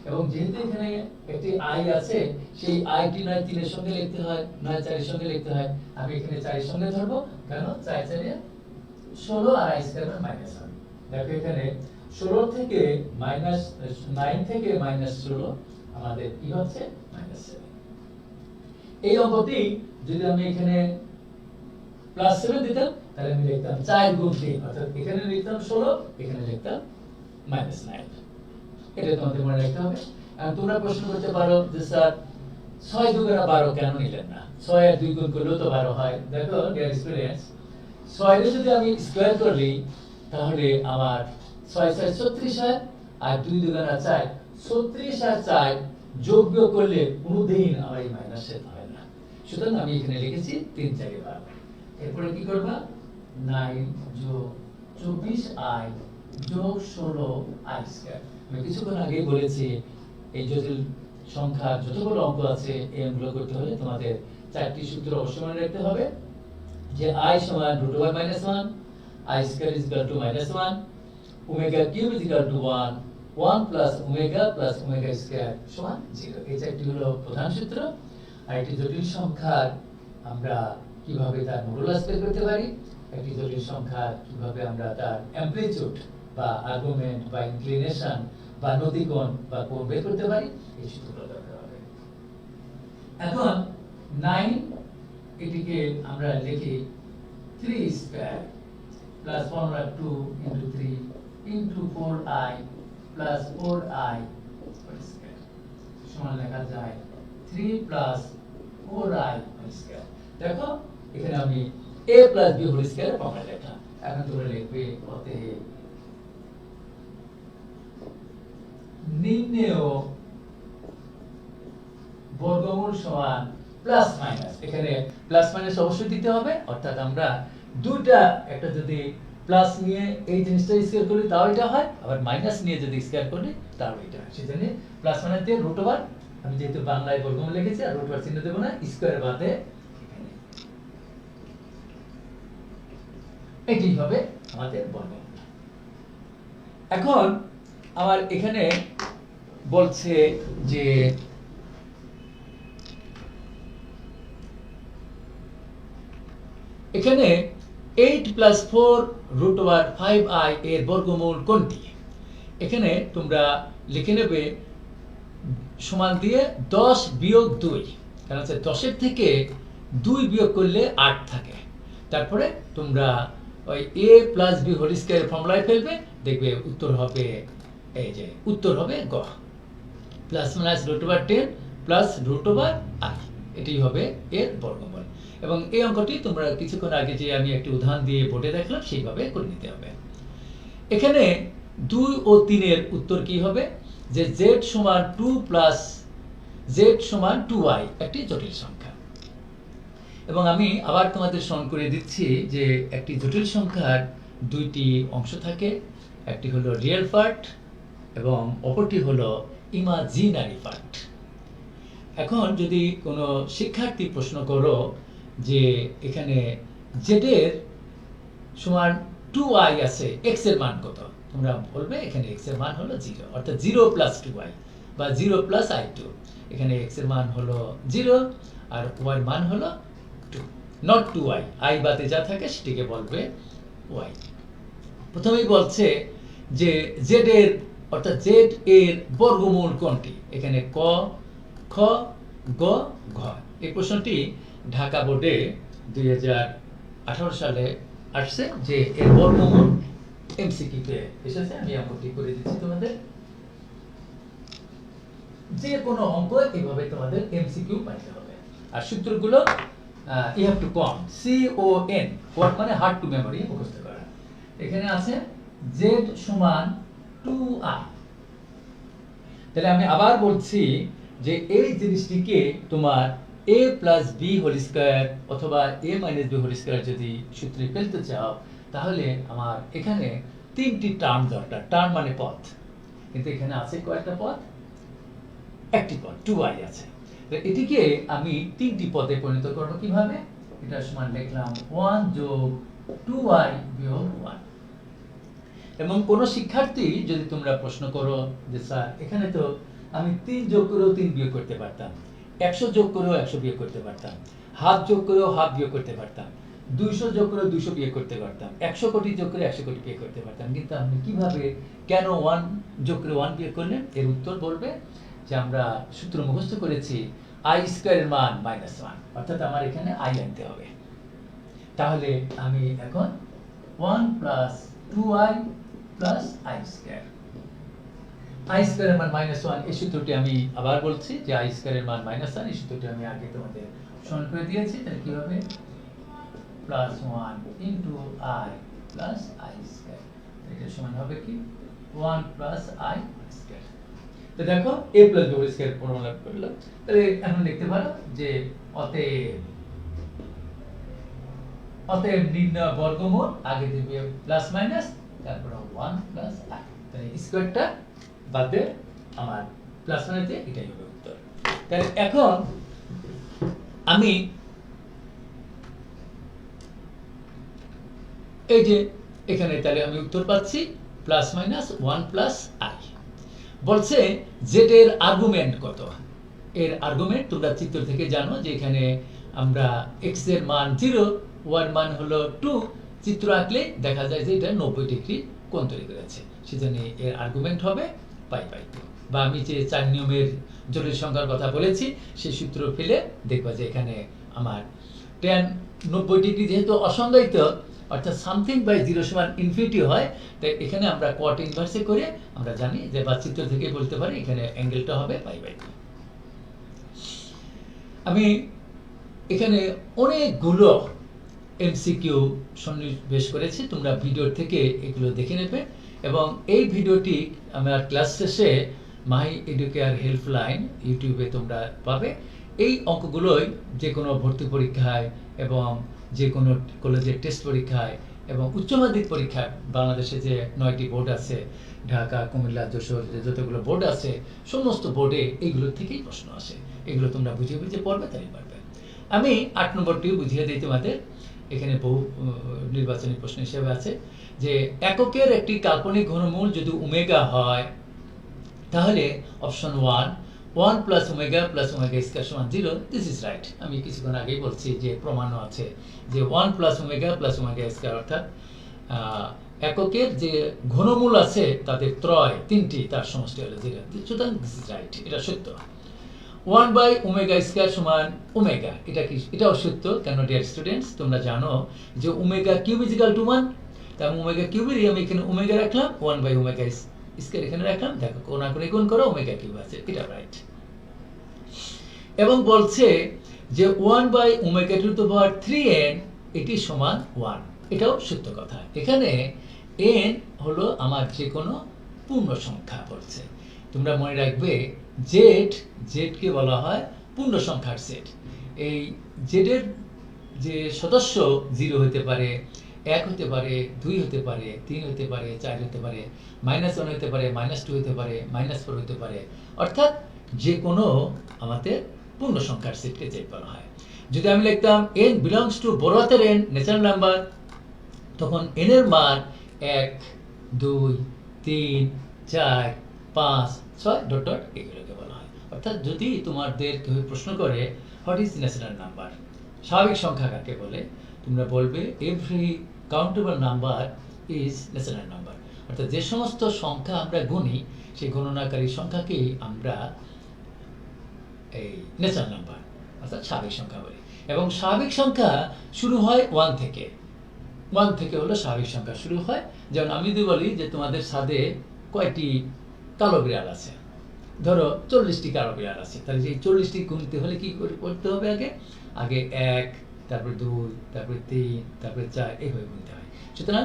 এবং যেহেতু এখানে একটি i আছে, সেই i টি নয় 3 এর সঙ্গে লিখতে হয়, নয় 4 এর সঙ্গে লিখতে হয়। আমি এখানে 4 এর সঙ্গে ধরব, কেন? 4 4 এ 16 আর i স্কয়ার মাইনাস হবে। দেখো এখানে 16 থেকে মাইনাস 9 থেকে মাইনাস 16 আমাদের কি হচ্ছে? -7। এই অঙ্কটি যদি আমি এখানে +7 দিতাম তাহলে আমি লিখতাম 4 গুণ 3, অর্থাৎ এখানে লিখতাম 16, এখানে লিখতাম -9। এটা তোমাদের মনে রাখতে হবে। আর তোমরা প্রশ্ন করতে পারো যে স্যার 6 দুগুণা 12 কেন নিলেন না? 6 আর 2 গুণ করলেও তো 12 হয়। দেখো ডিয়ার স্টুডেন্টস, 6 এর যদি আমি স্কয়ার করি তাহলে আমার 6 6 36 হয়, আর 2 দুগুণা 4, 36 আর 4 যোগ বিয়োগ করলে কোনোদিন আমার এই মাইনাসের হয় না। সুতরাং আমি এখানে লিখেছি 3 4 12। এরপরে কি করবা? 9 যোগ 24i যোগ 16i স্কয়ার। আমি কিছুক্ষণ আগেই বলেছি এই জটিল সংখ্যার যতগুলো অঙ্ক আছে এই অঙ্কগুলো করতে হলে তোমাদের 4টি সূত্র অবশ্যই মনে রাখতে হবে। যে i সমান √y - 1, i square = -1, omega cube = 1, 1 plus omega square সমান 0। এই 4টি হলো প্রধান সূত্র। আর একটি জটিল সংখ্যার আমরা কিভাবে তার মডুলাস বের করতে পারি, একটি জটিল সংখ্যা কিভাবে আমরা তার অ্যামপ্লিটিউড বা আর্গুমেন্ট বা ইনক্লিনেশন বা নতিকোণ বা কোণ বের করতে পারি, এই সূত্রগুলো দরকার হবে। এখন 9 এটিকে আমরা লিখি 3 square plus formula 2 into 3 into 4i plus 4i square সমান লেখা যায় 3 প্লাস 4i স্কয়ার। দেখো এখানে আমি a plus b whole square formula লেখা। এখন তোমরা লিখবে অতএব নির্ণেয় বর্গমূল সমান প্লাস মাইনাস, এখানে প্লাস মাইনাস অবশ্যই দিতে হবে, অর্থাৎ আমরা দুইটা, একটা যদি প্লাস নিয়ে এই জিনিসটা স্কয়ার করি তাও এটা হয়, আবার মাইনাস নিয়ে যদি স্কয়ার করি তাও এটা হয়। সেজন্য প্লাস মাইনাস দিয়ে রুট ওভার, আমি যেহেতু বাংলায় বর্গমূল লিখেছি আর রুট ওভার চিহ্ন দেব না, স্কয়ার বাদে এটি হবে আমাদের বর্গমূল। এখন আমার এখানে বলছে যে এখানে 8 + 4 √5i এর বর্গমূল কোনটি? এখানে তোমরা লিখে নেবে সমান দিয়ে 10 বিয়োগ 2, কারণ হচ্ছে 10 এর থেকে 2 বিয়োগ করলে 8 থাকে। তারপরে তোমরা ওই a + b হোল স্কয়ার ফর্মুলায় ফেলবে, দেখবে উত্তর হবে, এই যে উত্তর হবে গ, ±√10 +√i, এটাই হবে এর বর্গমূল। এবং এই অঙ্কটি তোমরা কিছুক্ষণ আগে যে আমি একটি উদাহরণ দিয়ে বোর্ডে দেখলাম সেইভাবে করে নিতে হবে। এখানে 2 ও 3 এর উত্তর কি হবে, যে z সমান 2 + z সমান 2i একটি জটিল সংখ্যা। এবং আমি আবার তোমাদের স্মরণ করে দিচ্ছি যে একটি জটিল সংখ্যার দুইটি অংশ থাকে, একটি হলো রিয়েল পার্ট এবং অপরটি হলো ইমাজিনারি পার্ট। এখন যদি কোনো শিক্ষার্থী প্রশ্ন করো যে এখানে z এর সমান 2i আছে, x এর মান কত, তোমরা বলবে এখানে x এর মান হলো 0, অর্থাৎ 0 + 2i বা 0 + i2। এখানে x এর মান হলো 0 আর y এর মান হলো 2, নট 2i, i বাদে যা থাকে সেটিকে বলবে y। প্রথমেই বলছে যে z এর, অর্থাৎ z এর বর্গমূল কোনটি? এখানে ক, খ, গ, ঘ। এই প্রশ্নটি ঢাকা বোর্ডে 2018 সালে আসছে, যে এর বর্গমূল এমসিকিউতে এসেছে। আমি অঙ্কটি করে দিচ্ছি তোমাদের। যে কোনো অঙ্ক এইভাবে তোমাদের এমসিকিউ পাইতে হবে, আর সূত্রগুলো you have to come, CON, quote মানে হার্ড টু মেমোরি, মুখস্থ করা। এখানে আছে z সমান 2i। তাহলে আমি আবার বলছি যে এই জিনিসটিকে তোমার a + b হোল স্কয়ার অথবা a - b হোল স্কয়ার যদি সূত্রে ফেলতে চাও, তাহলে আমার এখানে 3টি টার্ম দরকার। টার্ম মানে পদ, কিন্তু এখানে আছে কয়টা পদ? একটি পদ, 2i আছে। তো এটিকে আমি 3টি পদে পরিণত করব কিভাবে? এটা সমান লিখলাম 1 + 2i - 1। এবং কোন শিক্ষার্থী যদি তোমরা প্রশ্ন করো যে স্যার এখানে তো আমি 3 যোগ করেও 3 বিয়োগ করতে পারতাম, 100 যোগ করেও 100 বিয়োগ করতে পারতাম, হাফ যোগ করেও হাফ বিয়োগ করতে পারতাম, 200 যোগ করেও 200 বিয়োগ করতে পারতাম, 100 কোটি যোগ করে 100 কোটি বিয়োগ করতে পারতাম, কিন্তু আপনি কিভাবে, কেন 1 যোগ করে 1 বিয়োগ করলেন? এর উত্তর বলবে যে আমরা সূত্র মুখস্থ করেছি i² এর মান -1, অর্থাৎ আমার এখানে i আনতে হবে। তাহলে আমি এখন 1 + 2i + i², i² এর মান -1, এই সূত্রটি আমি আবার বলছি যে i² এর মান -1, এই সূত্রটি আমি আগে তোমাদের স্মরণ করে দিয়েছি। তাহলে কি হবে? +1 * i + i², এটা সমান হবে কি 1 + i²। তো দেখো a + b whole square formula করলাম। তাহলে এখন লিখতে পারো যে অতএব নির্ণয় বর্গমূল, আগে দিবে প্লাস মাইনাস, তারপর 1 + i। তাহলে স্কয়ারটা বাদে আমার প্লাস মাইনাস দিয়ে এটাই হবে উত্তর। তাহলে এখন আমি এই যে এখানে তাহলে আমি উত্তর পাচ্ছি ±1 + i। বলছে z এর আর্গুমেন্ট কত? এর আর্গুমেন্ট তোমরা চিত্র থেকে জানো যে এখানে আমরা x এর মান 0, y এর মান হলো 2, চিত্র আঁকলে দেখা যায় যে এটা 90 ডিগ্রি কোণ তৈরি করেছে, সেজন্য এর আর্গুমেন্ট হবে π/2। বা আমি যে 4 নিয়মের জটিল সংখ্যার কথা বলেছি সেই সূত্র ফেলে দেখবা যে এখানে আমার tan 90 ডিগ্রি যেহেতু অসংজ্ঞায়িত, অর্থাৎ সামথিং বাই 0 সমান ইনফিনিটি হয়, তাই এখানে আমরা কোয়াট ইনভার্সে করে আমরা জানি যে বা চিত্র থেকে বলতে পারি এখানে অ্যাঙ্গেলটা হবে π/2। আমি এখানে অনেকগুলো এমসিকিউ সন্নিবেশ করেছি, তোমরা ভিডিও থেকে এগুলো দেখে নেবে। এবং এই ভিডিওটি আমার ক্লাস শেষে মাই এডুকেয়ার হেল্পলাইন ইউটিউবে তোমরা পাবে। এই অঙ্কগুলোই যে কোনো ভর্তি পরীক্ষায় এবং যে কোনো কলেজের টেস্ট পরীক্ষায় এবং উচ্চ মাধ্যমিক পরীক্ষায় বাংলাদেশে যে 9টি বোর্ড আছে, ঢাকা, কুমিল্লা, যশোর, যতগুলো বোর্ড আছে, সমস্ত বোর্ডে এইগুলো থেকেই প্রশ্ন আসে। এগুলো তোমরা বুঝে বুঝে পড়বে, তাই পারবে। আমি 8 নম্বরটিও বুঝিয়ে দিই তোমাদের। এখানে বহু নির্বাচনী প্রশ্ন হিসেবে আছে যে এককের একটি কাল্পনিক ঘনমূল যদি ওমেগা হয়, তাহলে অপশন 1 প্লাস ওমেগা স্কয়ার সমান 0। This is right. আমি কিছুক্ষণ আগেই বলছি যে প্রমাণও আছে যে 1 প্লাস ওমেগা স্কয়ার অর্থাৎ এককের যে ঘনমূল আছে তাদের ত্রয় 3টি, তার সমষ্টি হলো 0। সুতরাং দিস ইজ রাইট, এটা সত্য। 1 বাই ওমেগা স্কয়ার সমান ওমেগা, এটা কি? এটাও সত্য। কেন ডিয়ার স্টুডেন্টস, তোমরা জানো যে omega cube is equal to 1। তাই ওমেগা কিউবেরই আমি এখানে ওমেগা রাখলাম, 1 বাই ওমেগা স্কয়ার এখানে রাখলাম। দেখো কোনাকুনি গুণ করো, ওমেগা কিউব আছে, এটা রাইট। এবং বলছে যে 1 by omega to the power 3n এটি সমান 1, এটাও সত্য কথা। এখানে n হলো আমার যে কোনো পূর্ণ সংখ্যা বলছে। তোমরা মনে রাখবে জেড কে বলা হয় পূর্ণ সংখ্যার সেট। এই জেডের যে সদস্য 0 হতে পারে, 1 হতে পারে, 2 হতে পারে, 3 হতে পারে, 4 হতে পারে, -1 হতে পারে, -2 হতে পারে, -4 হতে পারে, অর্থাৎ যে কোনো আমাদের পূর্ণ সংখ্যার সেটকে জেড বলা হয়। যদি আমি লিখতাম n বিলংস টু বড় হাতের n ন্যাচারাল নাম্বার, তখন n এর মান 1, 2, 3, 4, 5, 6 ডট ডট এগুলোকে বলা হয়। অর্থাৎ যদি তোমাদের কেউ প্রশ্ন করে হোয়াট ইজ ন্যাচারাল নাম্বার, স্বাভাবিক সংখ্যা কাকে বলে, তোমরা বলবে every countable number is natural number. অর্থাৎ যে সমস্ত সংখ্যা আমরা গুনি সেই গণনাকারী সংখ্যাকেই আমরা এই ন্যাচারাল নাম্বার অর্থাৎ স্বাভাবিক সংখ্যা বলি। এবং স্বাভাবিক সংখ্যা শুরু হয় 1 থেকে। 1 থেকে হলো স্বাভাবিক সংখ্যা শুরু হয়। যেমন আমি যদি বলি যে তোমাদের ছাদে কয়টি কালো বিড়াল আছে, ধরো 40টি কালো বিড়াল আছে, তাহলে এই 40টি গুনতে হলে কি করতে হবে? আগে 1, তারপরে 2, তারপরে 3, তারপরে 4, এইভাবে গুনতে হয়। সুতরাং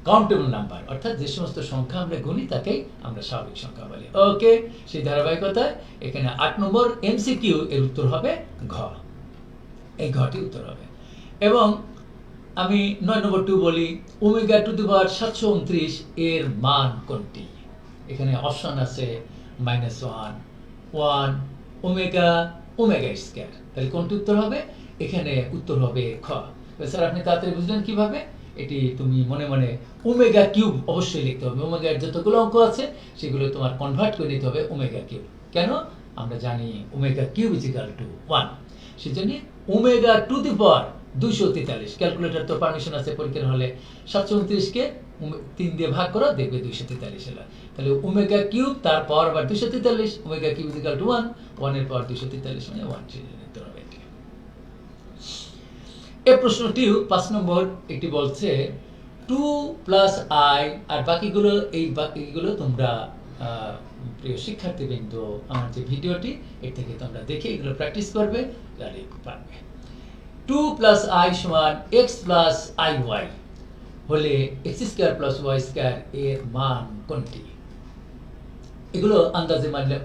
কাউন্টেবল নাম্বার অর্থাৎ যে সমস্ত সংখ্যা আমরা গুনি তাকেই আমরা স্বাভাবিক সংখ্যা বলি। ওকে, সেই ধারাবাহিকতায় এখানে 8 নম্বর এমসিকিউ এর উত্তর হবে ঘ। এই ঘটি উত্তর হবে। এবং আমি 9 নম্বরটি বলি ওমেগা টু দি পাওয়ার 729 এর মান কোনটি? এখানে অপশন আছে -1, 1, ওমেগা স্কয়ার। তাহলে কোনটি উত্তর হবে? এখানে উত্তর হবে খ। স্যার আপনি তাড়াতাড়ি বুঝলেন কিভাবে? এটি তুমি মনে মনে ওমেগা কিউব অবশ্যই লিখতে হবে। ওমেগার যতগুলো অঙ্ক আছে সেগুলো তোমার কনভার্ট করে নিতে হবে ওমেগা কিউব। কেন? আমরা জানি omega cube is equal to 1। সেজন্য omega two the power 243। Calculator তো পারমিশন আছে পরীক্ষার হলে। 729 কে 3 দিয়ে ভাগ করো, দেখবে 243 হলো। তাহলে ওমেগা কিউব তার পাওয়ার আবার 243, omega cube is equal to 1, 1 এর পাওয়ার 243 মানে 1 উত্তর হবে এটি। এই প্রশ্নটিও 5 নম্বর একটি বলছে 2 প্লাস i, আর বাকিগুলো তোমরা প্রিয় শিক্ষার্থীবৃন্দ আমার যে ভিডিওটি এর থেকে তোমরা দেখে এগুলো প্র্যাকটিস করবে, তাহলে পারবে। 2 প্লাস i সমান x প্লাস iy হলে x square plus y square এর মান কোনটি? এগুলো আন্দাজে মানলে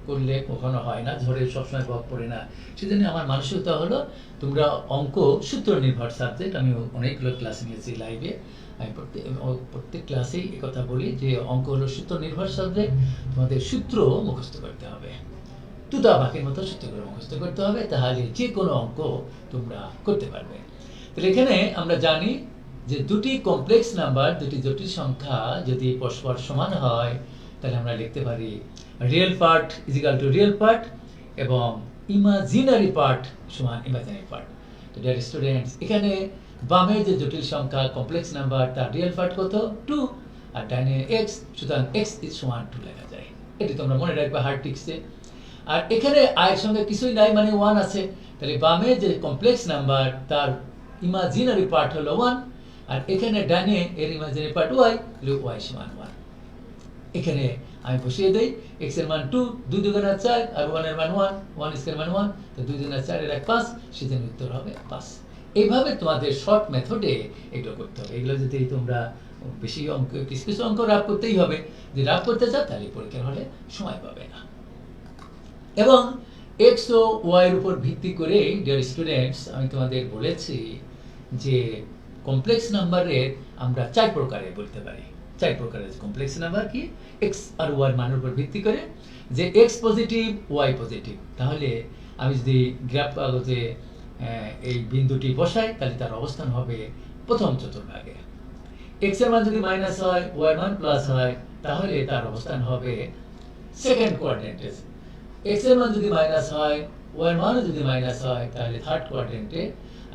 করলে কখনো হয় না, ধরে সবসময় বক পড়ে না। সেজন্য আমার মানসিকতা হলো তোমরা অঙ্ক সূত্র নির্ভর সাবজেক্ট। আমি অনেকগুলো ক্লাস নিয়েছি লাইভে, আমি প্রত্যেক ক্লাসেই কথা বলি যে অঙ্ক হলো সূত্র নির্ভর সাবজেক্ট। তোমাদের সূত্র মুখস্থ করতে হবে, তুতা পাখির মতো সূত্রগুলো মুখস্থ করতে হবে, তাহলে যে কোনো অঙ্ক তোমরা করতে পারবে। তাহলে এখানে আমরা জানি যে দুটি কমপ্লেক্স নাম্বার, দুটি জটিল সংখ্যা যদি পরস্পর সমান হয় তাহলে আমরা লিখতে পারি real part is equal two real part এবং ইমাজিনারি পার্ট সমান ইমাজিনারি পার্ট। তো ডিয়ার স্টুডেন্টস, এখানে বামে যে জটিল সংখ্যা কমপ্লেক্স নাম্বার তার রিয়েল পার্ট কত? 2, আর ডাইনে x, সুতরাং x ইজ সমান 2 লেখা যায়। এটি তোমরা মনে রাখবে হার্ড ট্রিক্সে। আর এখানে i এর সঙ্গে কিছুই নাই মানে 1 আছে, তাহলে বামে যে কমপ্লেক্স নাম্বার তার ইমাজিনারি পার্ট হলো 1, আর এখানে ডাইনে এর ইমাজিনারি পার্ট y, তাহলে y সমান 1। এখানে আমি বসিয়ে দেই x এর মান 2, 2 দুগুণে 4, আর 1 এর মান 1, 1 স্কয়ার মান 1, তো 2 দুগুণে 4 এর 5, সেজন্য উত্তর হবে 5। এইভাবে তোমাদের শর্ট মেথডে এগুলো করতে হবে। এগুলো যদি তোমরা বেশি অঙ্ক, কিছু কিছু অঙ্ক রাফ করতেই হবে। যদি রাফ করতে চাও তাহলে পরীক্ষার হলে সময় পাবে না। এবং এক্স ও ওয়াই এর উপর ভিত্তি করে ডিয়ার স্টুডেন্টস, আমি তোমাদের বলেছি যে কমপ্লেক্স নাম্বারের আমরা 4 প্রকারে বলতে পারি। 4 প্রকারের কমপ্লেক্স নাম্বার কি? এক্স আর ওয়াই মানের উপর ভিত্তি করে, যে এক্স পজিটিভ ওয়াই পজিটিভ, তাহলে আমি যদি গ্রাফ কাগজে এই বিন্দুটি বসাই তাহলে তার অবস্থান হবে প্রথম চতুর্ভাগে। এক্স এর মান যদি মাইনাস হয়, ওয়াই এর মান প্লাস হয়, তাহলে তার অবস্থান হবে সেকেন্ড কোয়াড্রেন্টে। এক্স এর মান যদি মাইনাস হয়, ওয়াই এর মানও যদি মাইনাস হয়, তাহলে থার্ড কোয়াড্রেন্টে।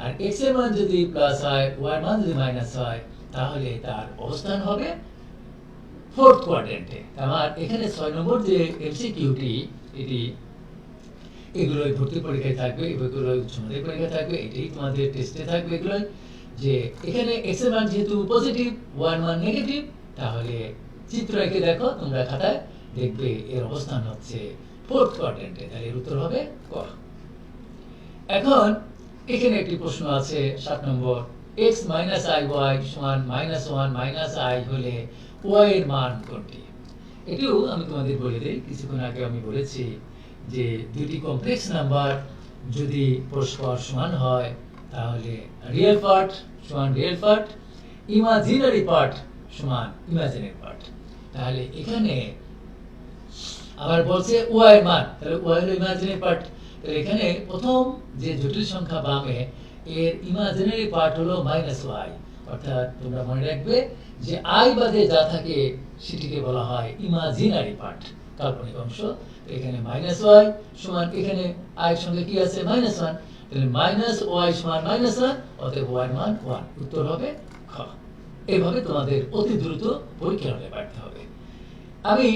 আর এক্স এর মান যদি প্লাস হয়, ওয়াই এর মান যদি মাইনাস হয়, তাহলে তার অবস্থান হবে ফোর্থ কোয়াড্রেন্টে। আমার এখানে 6 নম্বর যে এমসিকিউটি, এটি এগুলোই ভর্তি পরীক্ষায় থাকবে, এগুলো উচ্চ মাধ্যমিক পরীক্ষায় থাকবে, এটাই তোমাদের টেস্টে থাকবে। এগুলো যে এখানে এক্স এর মান যেহেতু পজিটিভ, ওয়াই এর মান নেগেটিভ, তাহলে চিত্র এঁকে দেখো তোমরা খাতায়, দেখবে এর অবস্থান হচ্ছে ফোর্থ কোয়াড্রেন্টে। তাহলে এর উত্তর হবে ক। এখন এখানে একটি প্রশ্ন আছে 7 নম্বর, x মাইনাস আই ওয়াই সমান -1 মাইনাস আই হলে y এর মান কোনটি? এটিও আমি তোমাদের বলে দিই, কিছুক্ষণ আগে আমি বলেছি যে দুটি কমপ্লেক্স নাম্বার যদি পরস্পর সমান হয় তাহলে রিয়েল পার্ট সমান রিয়েল পার্ট, ইমাজিনারি পার্ট সমান ইমাজিনারি পার্ট। তাহলে এখানে আবার বলছে ওয়াই এর মান, তাহলে ওয়াই হলো ইমাজিনারি পার্ট। তাহলে এখানে প্রথম যে জটিল সংখ্যা বামে, এর ইমাজিনারি পার্ট হলো -y, অর্থাৎ তোমরা মনে রাখবে যে আই বাদে যা থাকে সেটিকে বলা হয় ইমাজিনারি পার্ট, কাল্পনিক অংশ। এখানে -y সমান, এখানে i এর সঙ্গে কি আছে? -1, তাহলে -y সমান -1, অতএব y এর মান 1। উত্তর হবে খ। এইভাবে তোমাদের অতি দ্রুত পরীক্ষা হলে পারতে হবে। আমি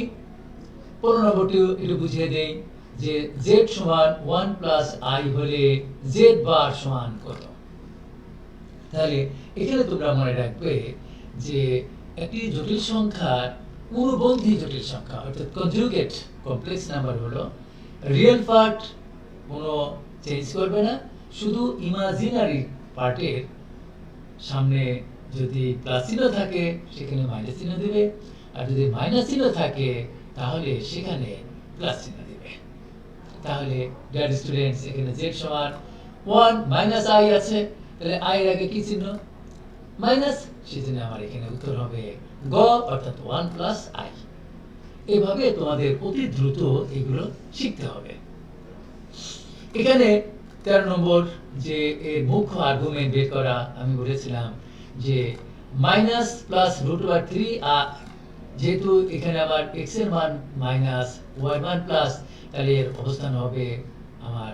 15 নম্বরটি একটু বুঝিয়ে দেই যে z সমান 1 প্লাস i হলে z বার সমান কত? তাহলে এখানে তোমরা মনে রাখবে যে একটি জটিল সংখ্যার পূর্ববর্তী জটিল সংখ্যা অর্থাৎ কনজুগেট কমপ্লেক্স নাম্বার হলো রিয়েল পার্ট কোনো চেঞ্জ করবে না, শুধু ইমাজিনারি পার্টের সামনে যদি প্লাস চিহ্ন থাকে সেখানে মাইনাস চিহ্ন দেবে, আর যদি মাইনাস চিহ্ন থাকে তাহলে সেখানে প্লাস চিহ্ন দেবে। তাহলে ডিয়ার স্টুডেন্টস, এখানে z সমান 1 মাইনাস i আছে, তাহলে i এর আগে কি চিহ্ন? মাইনাস, সেজন্য আমার এখানে উত্তর হবে গ, অর্থাৎ 1 প্লাস i। এইভাবে তোমাদের অতি দ্রুত এগুলো শিখতে হবে। এখানে 13 নম্বর যে এর মুখ্য আর্গুমেন্ট বের করা, আমি বলেছিলাম যে মাইনাস প্লাস √3, যেহেতু এখানে আমার x এর মান মাইনাস, y এর মান প্লাস, তাহলে এর অবস্থান হবে আমার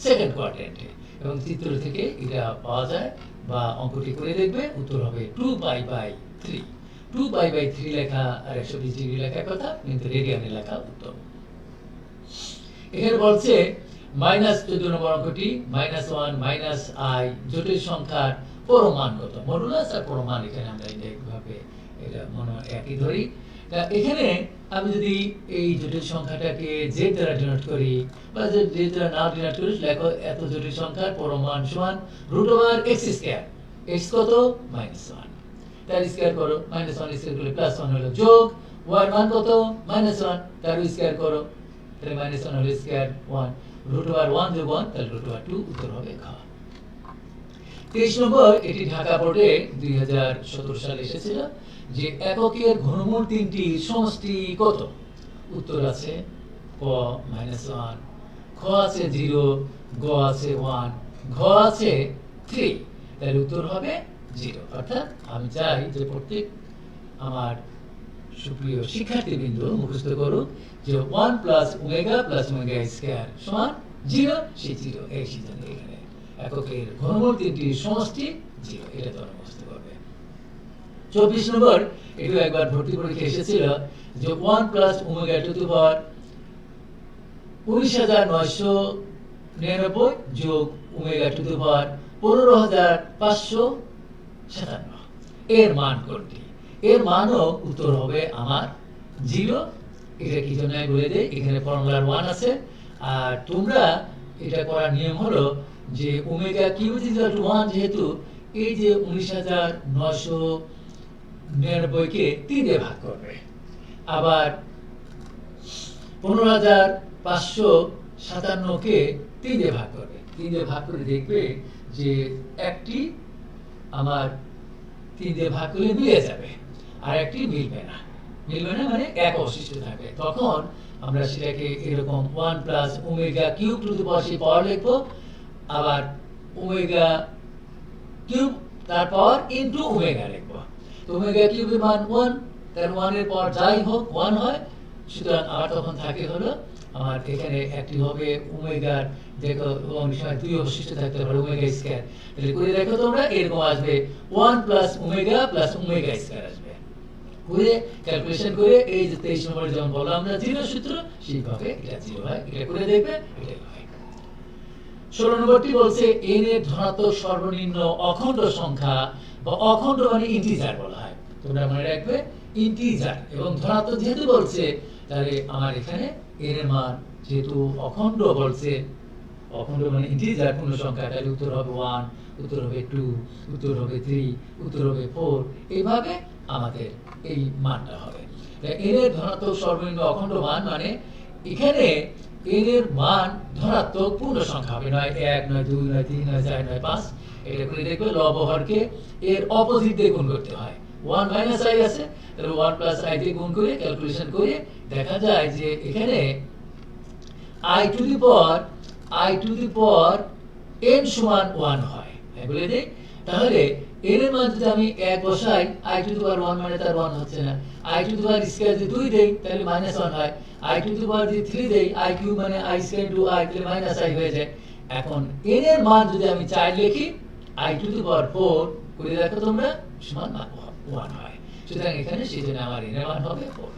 সেকেন্ড কোয়াড্রেন্টে। এবং চিত্র থেকে এটা পাওয়া যায়, বা অঙ্কটি করে দেখবে, উত্তর হবে 2π/3। 2π/3 লেখা আর 120 ডিগ্রি লেখার কথা, কিন্তু রেডিয়ানে লেখা উত্তম। এখানে বলছে -14 নম্বর অঙ্কটি, -1 মাইনাস i জটিল সংখ্যার পরমান কত? মডুলাস আর পরমান এখানে আমরা একইভাবে এটা মনে একই ধরি। এখানে আমি যদি এই জটিল সংখ্যাটাকে z দ্বারা ডিনোট করি, বা z দ্বারা না ডিনোট করি, লেখো এত জটিল সংখ্যার পরমান সমান √x²। x কত? -1, তার স্কয়ার করো, -1 স্কয়ার করলে +1 হলো, যোগ y এর মান কত? -1, তার স্কয়ার করো, তাহলে -1 হলো স্কয়ার 1, √1 যোগ 1 তাহলে √2, উত্তর হবে খ। 23 নম্বর, এটি ঢাকা বোর্ডে 2017 সালে এসেছিল, যে এককের ঘনমূল তিনটির সমষ্টি কত? উত্তর আছে ক -1, খ আছে 0, গ আছে 1, ঘ আছে 3, তাহলে উত্তর হবে 0। অর্থাৎ আমি চাই যে প্রত্যেক আমার সুপ্রিয় শিক্ষার্থীবৃন্দ মুখস্থ করুক যে 1 plus omega plus omega square সমান 0, সেই 0 এই সিদ্ধান্ত। এখানে এককের ঘনমূল তিনটির সমষ্টি 0, এটা তোমরা মুখস্থ করবে। 24 নম্বর, এটিও একবার ভর্তি পরীক্ষা এসেছিল, যে 1 প্লাস ওমেগা টু দি পাওয়ার 19,999 যোগ ওমেগা টু দি পাওয়ার 15,557, এর মান কোনটি? এর মানও উত্তর হবে আমার 0। এটা কি জন্য আমি বলে দেই, এখানে ফর্মুলার 1 আছে, আর তোমরা এটা করার নিয়ম হলো যে omega cube is equal to 1, যেহেতু এই যে 19,999 99 কে 3 দিয়ে ভাগ করবে, আবার 15,557 কে 3 দিয়ে ভাগ করবে। 3 দিয়ে ভাগ করে দেখবে যে একটি আমার 3 দিয়ে ভাগ করলে মিলে যাবে, আর একটি মিলবে না। মিলবে না মানে এক অবশিষ্ট থাকবে। তখন আমরা সেটাকে এরকম 1 plus omega cube to the power লিখবো, আবার ওমেগা কিউব তারপর ইনটু ওমেগা লিখবো। তো ওমেগা কিউবের মান 1, তার 1 এর পর যাই হোক 1 হয়। সুতরাং আমার তখন থাকে হলো আমার এখানে একটি হবে ওমেগার, দেখো অনেক সময় 2 অবশিষ্ট থাকতে পারে, ওমেগা স্কয়ার। তাহলে করে দেখো তোমরা এরকম আসবে 1 প্লাস ওমেগা স্কয়ার আসবে। করে ক্যালকুলেশন করে এই যে 23 নম্বরে যেমন বললাম আমরা জিরো সূত্র, সেইভাবে এটা 0 হয়। এটা করে দেখবে এটাই হয়। 16 নম্বরটি বলছে n এর ধনাত্মক সর্বনিম্ন অখণ্ড সংখ্যা, বা অখণ্ড মানে ইন্টিজার বলা হয়, তোমরা মনে রাখবে ইন্টিজার। এবং ধনাত্মক যেহেতু বলছে, তাহলে আমার এখানে n এর মান যেহেতু অখণ্ড বলছে, অখণ্ড মানে ইন্টিজার পূর্ণ সংখ্যা, তাহলে উত্তর হবে 1, উত্তর হবে 2, উত্তর হবে 3, উত্তর হবে 4। এইভাবে আমাদের এই মানটা হবে। n এর ধনাত্মক সর্বনিম্ন অখণ্ড মান মানে এখানে n এর মান ধনাত্মক পূর্ণ সংখ্যা হবে, নয় 1, নয় 2, নয় 3, নয় 4, নয় 5। এটা করে দেখবে লব হরকে এর অপোজিট দিয়ে গুণ করতে হয়। 1 মাইনাস i আছে, তাহলে 1 প্লাস i দিয়ে গুণ করে ক্যালকুলেশন করে দেখা যায় যে এখানে i to the power n সমান 1 হয়। বলে দেই, তাহলে n এর মান যদি আমি 1 বসাই, i টু দি পাওয়ার 1 মানে তার 1 হচ্ছে না। i to the power square যদি 2 দেই, তাহলে মাইনাস 1 হয়। i টু দি পাওয়ার যদি 3 দেই, i কিউব মানে i স্কয়ার টু i, তাহলে মাইনাস i হয়ে যায়। এখন n এর মান যদি আমি 4 লিখি, i টু দি পাওয়ার 4 করে দেখো তোমরা সমান 1 হয়। সুতরাং এখানে সেজন্য আমার n এর মান হবে 4।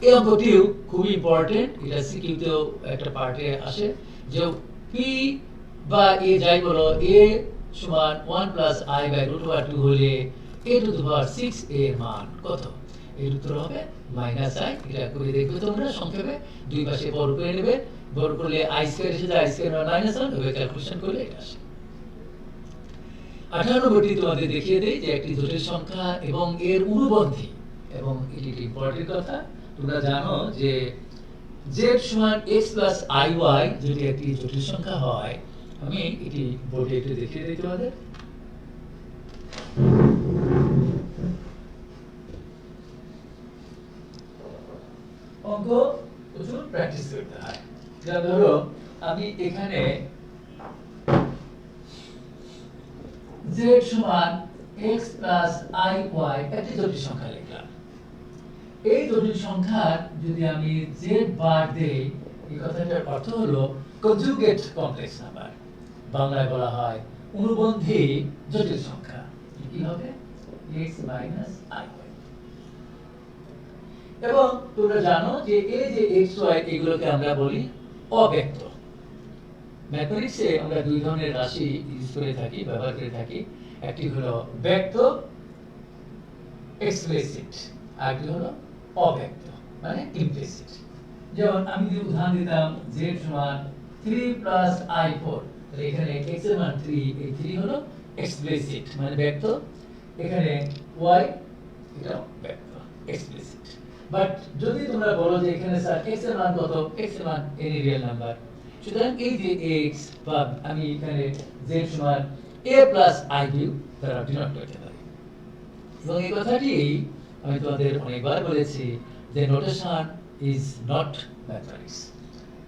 এই অঙ্কটিও খুবই ইম্পর্টেন্ট, এটা সিকিউতেও একটা পার্টে আসে, যে p বা a যাই বলো, a সমান 1 plus i by root over 2 হলে a টু দি পাওয়ার 6 এর মান কত? এর উত্তর হবে মাইনাস i। এটা করে দেখবে তোমরা সংক্ষেপে, দুই পাশে বড় করে নেবে, বড় করলে i স্কয়ার এসে যায়, i স্কয়ার মাইনাস 1 হবে, ক্যালকুলেশন করলে এটা আসে। 18 নম্বরটি তোমাদের দেখিয়ে দেই যে একটি জটিল সংখ্যা এবং এর অনুবন্ধী, এবং এটি একটি ইম্পর্টেন্ট কথা। তোমরা জানো যে z সমান x প্লাস iy যদি একটি জটিল সংখ্যা হয়, আমি এটি বোর্ডে একটু দেখিয়ে দিই তোমাদের। অঙ্ক প্রচুর প্র্যাকটিস করতে হয়। যা ধরো আমি এখানে z সমান x প্লাস iy একটি জটিল সংখ্যা লিখলাম। এই জটিল সংখ্যার যদি আমি z বার দেই, এই কথাটার অর্থ হলো কনজুগেট কমপ্লেক্স নাম্বার, বাংলায় বলা হয় অনুবন্ধী জটিল সংখ্যা। কি হবে? x minus iy। এবং তোমরা জানো যে এই যে x y এগুলোকে আমরা বলি অব্যক্ত। ম্যাথমেটিক্সে আমরা দুই ধরনের রাশি ইউজ করে থাকি, ব্যবহার করে থাকি। একটি হলো ব্যক্ত এক্সপ্লিসিট, আর একটি হলো অব্যক্ত মানে ইমপ্লিসিট। যেমন আমি যদি উদাহরণ দিতাম z সমান 3 প্লাস i4, তাহলে এখানে x এর মান 3, এই 3 হলো এক্সপ্লিসিট মানে ব্যক্ত, এখানে y এটা ব্যক্ত এক্সপ্লিসিট। বাট যদি তোমরা বলো যে এখানে স্যার x এর মান কত, x এর মান এনি রিয়েল নাম্বার, সুতরাং এই যে x বা আমি এখানে z সমান a প্লাস i কিউব দ্বারা ডিনোট করতে পারি। এবং এই কথাটি আমি তোমাদের অনেকবার বলেছি যে নোটেশন ইজ নট ম্যাথমেটিক্স।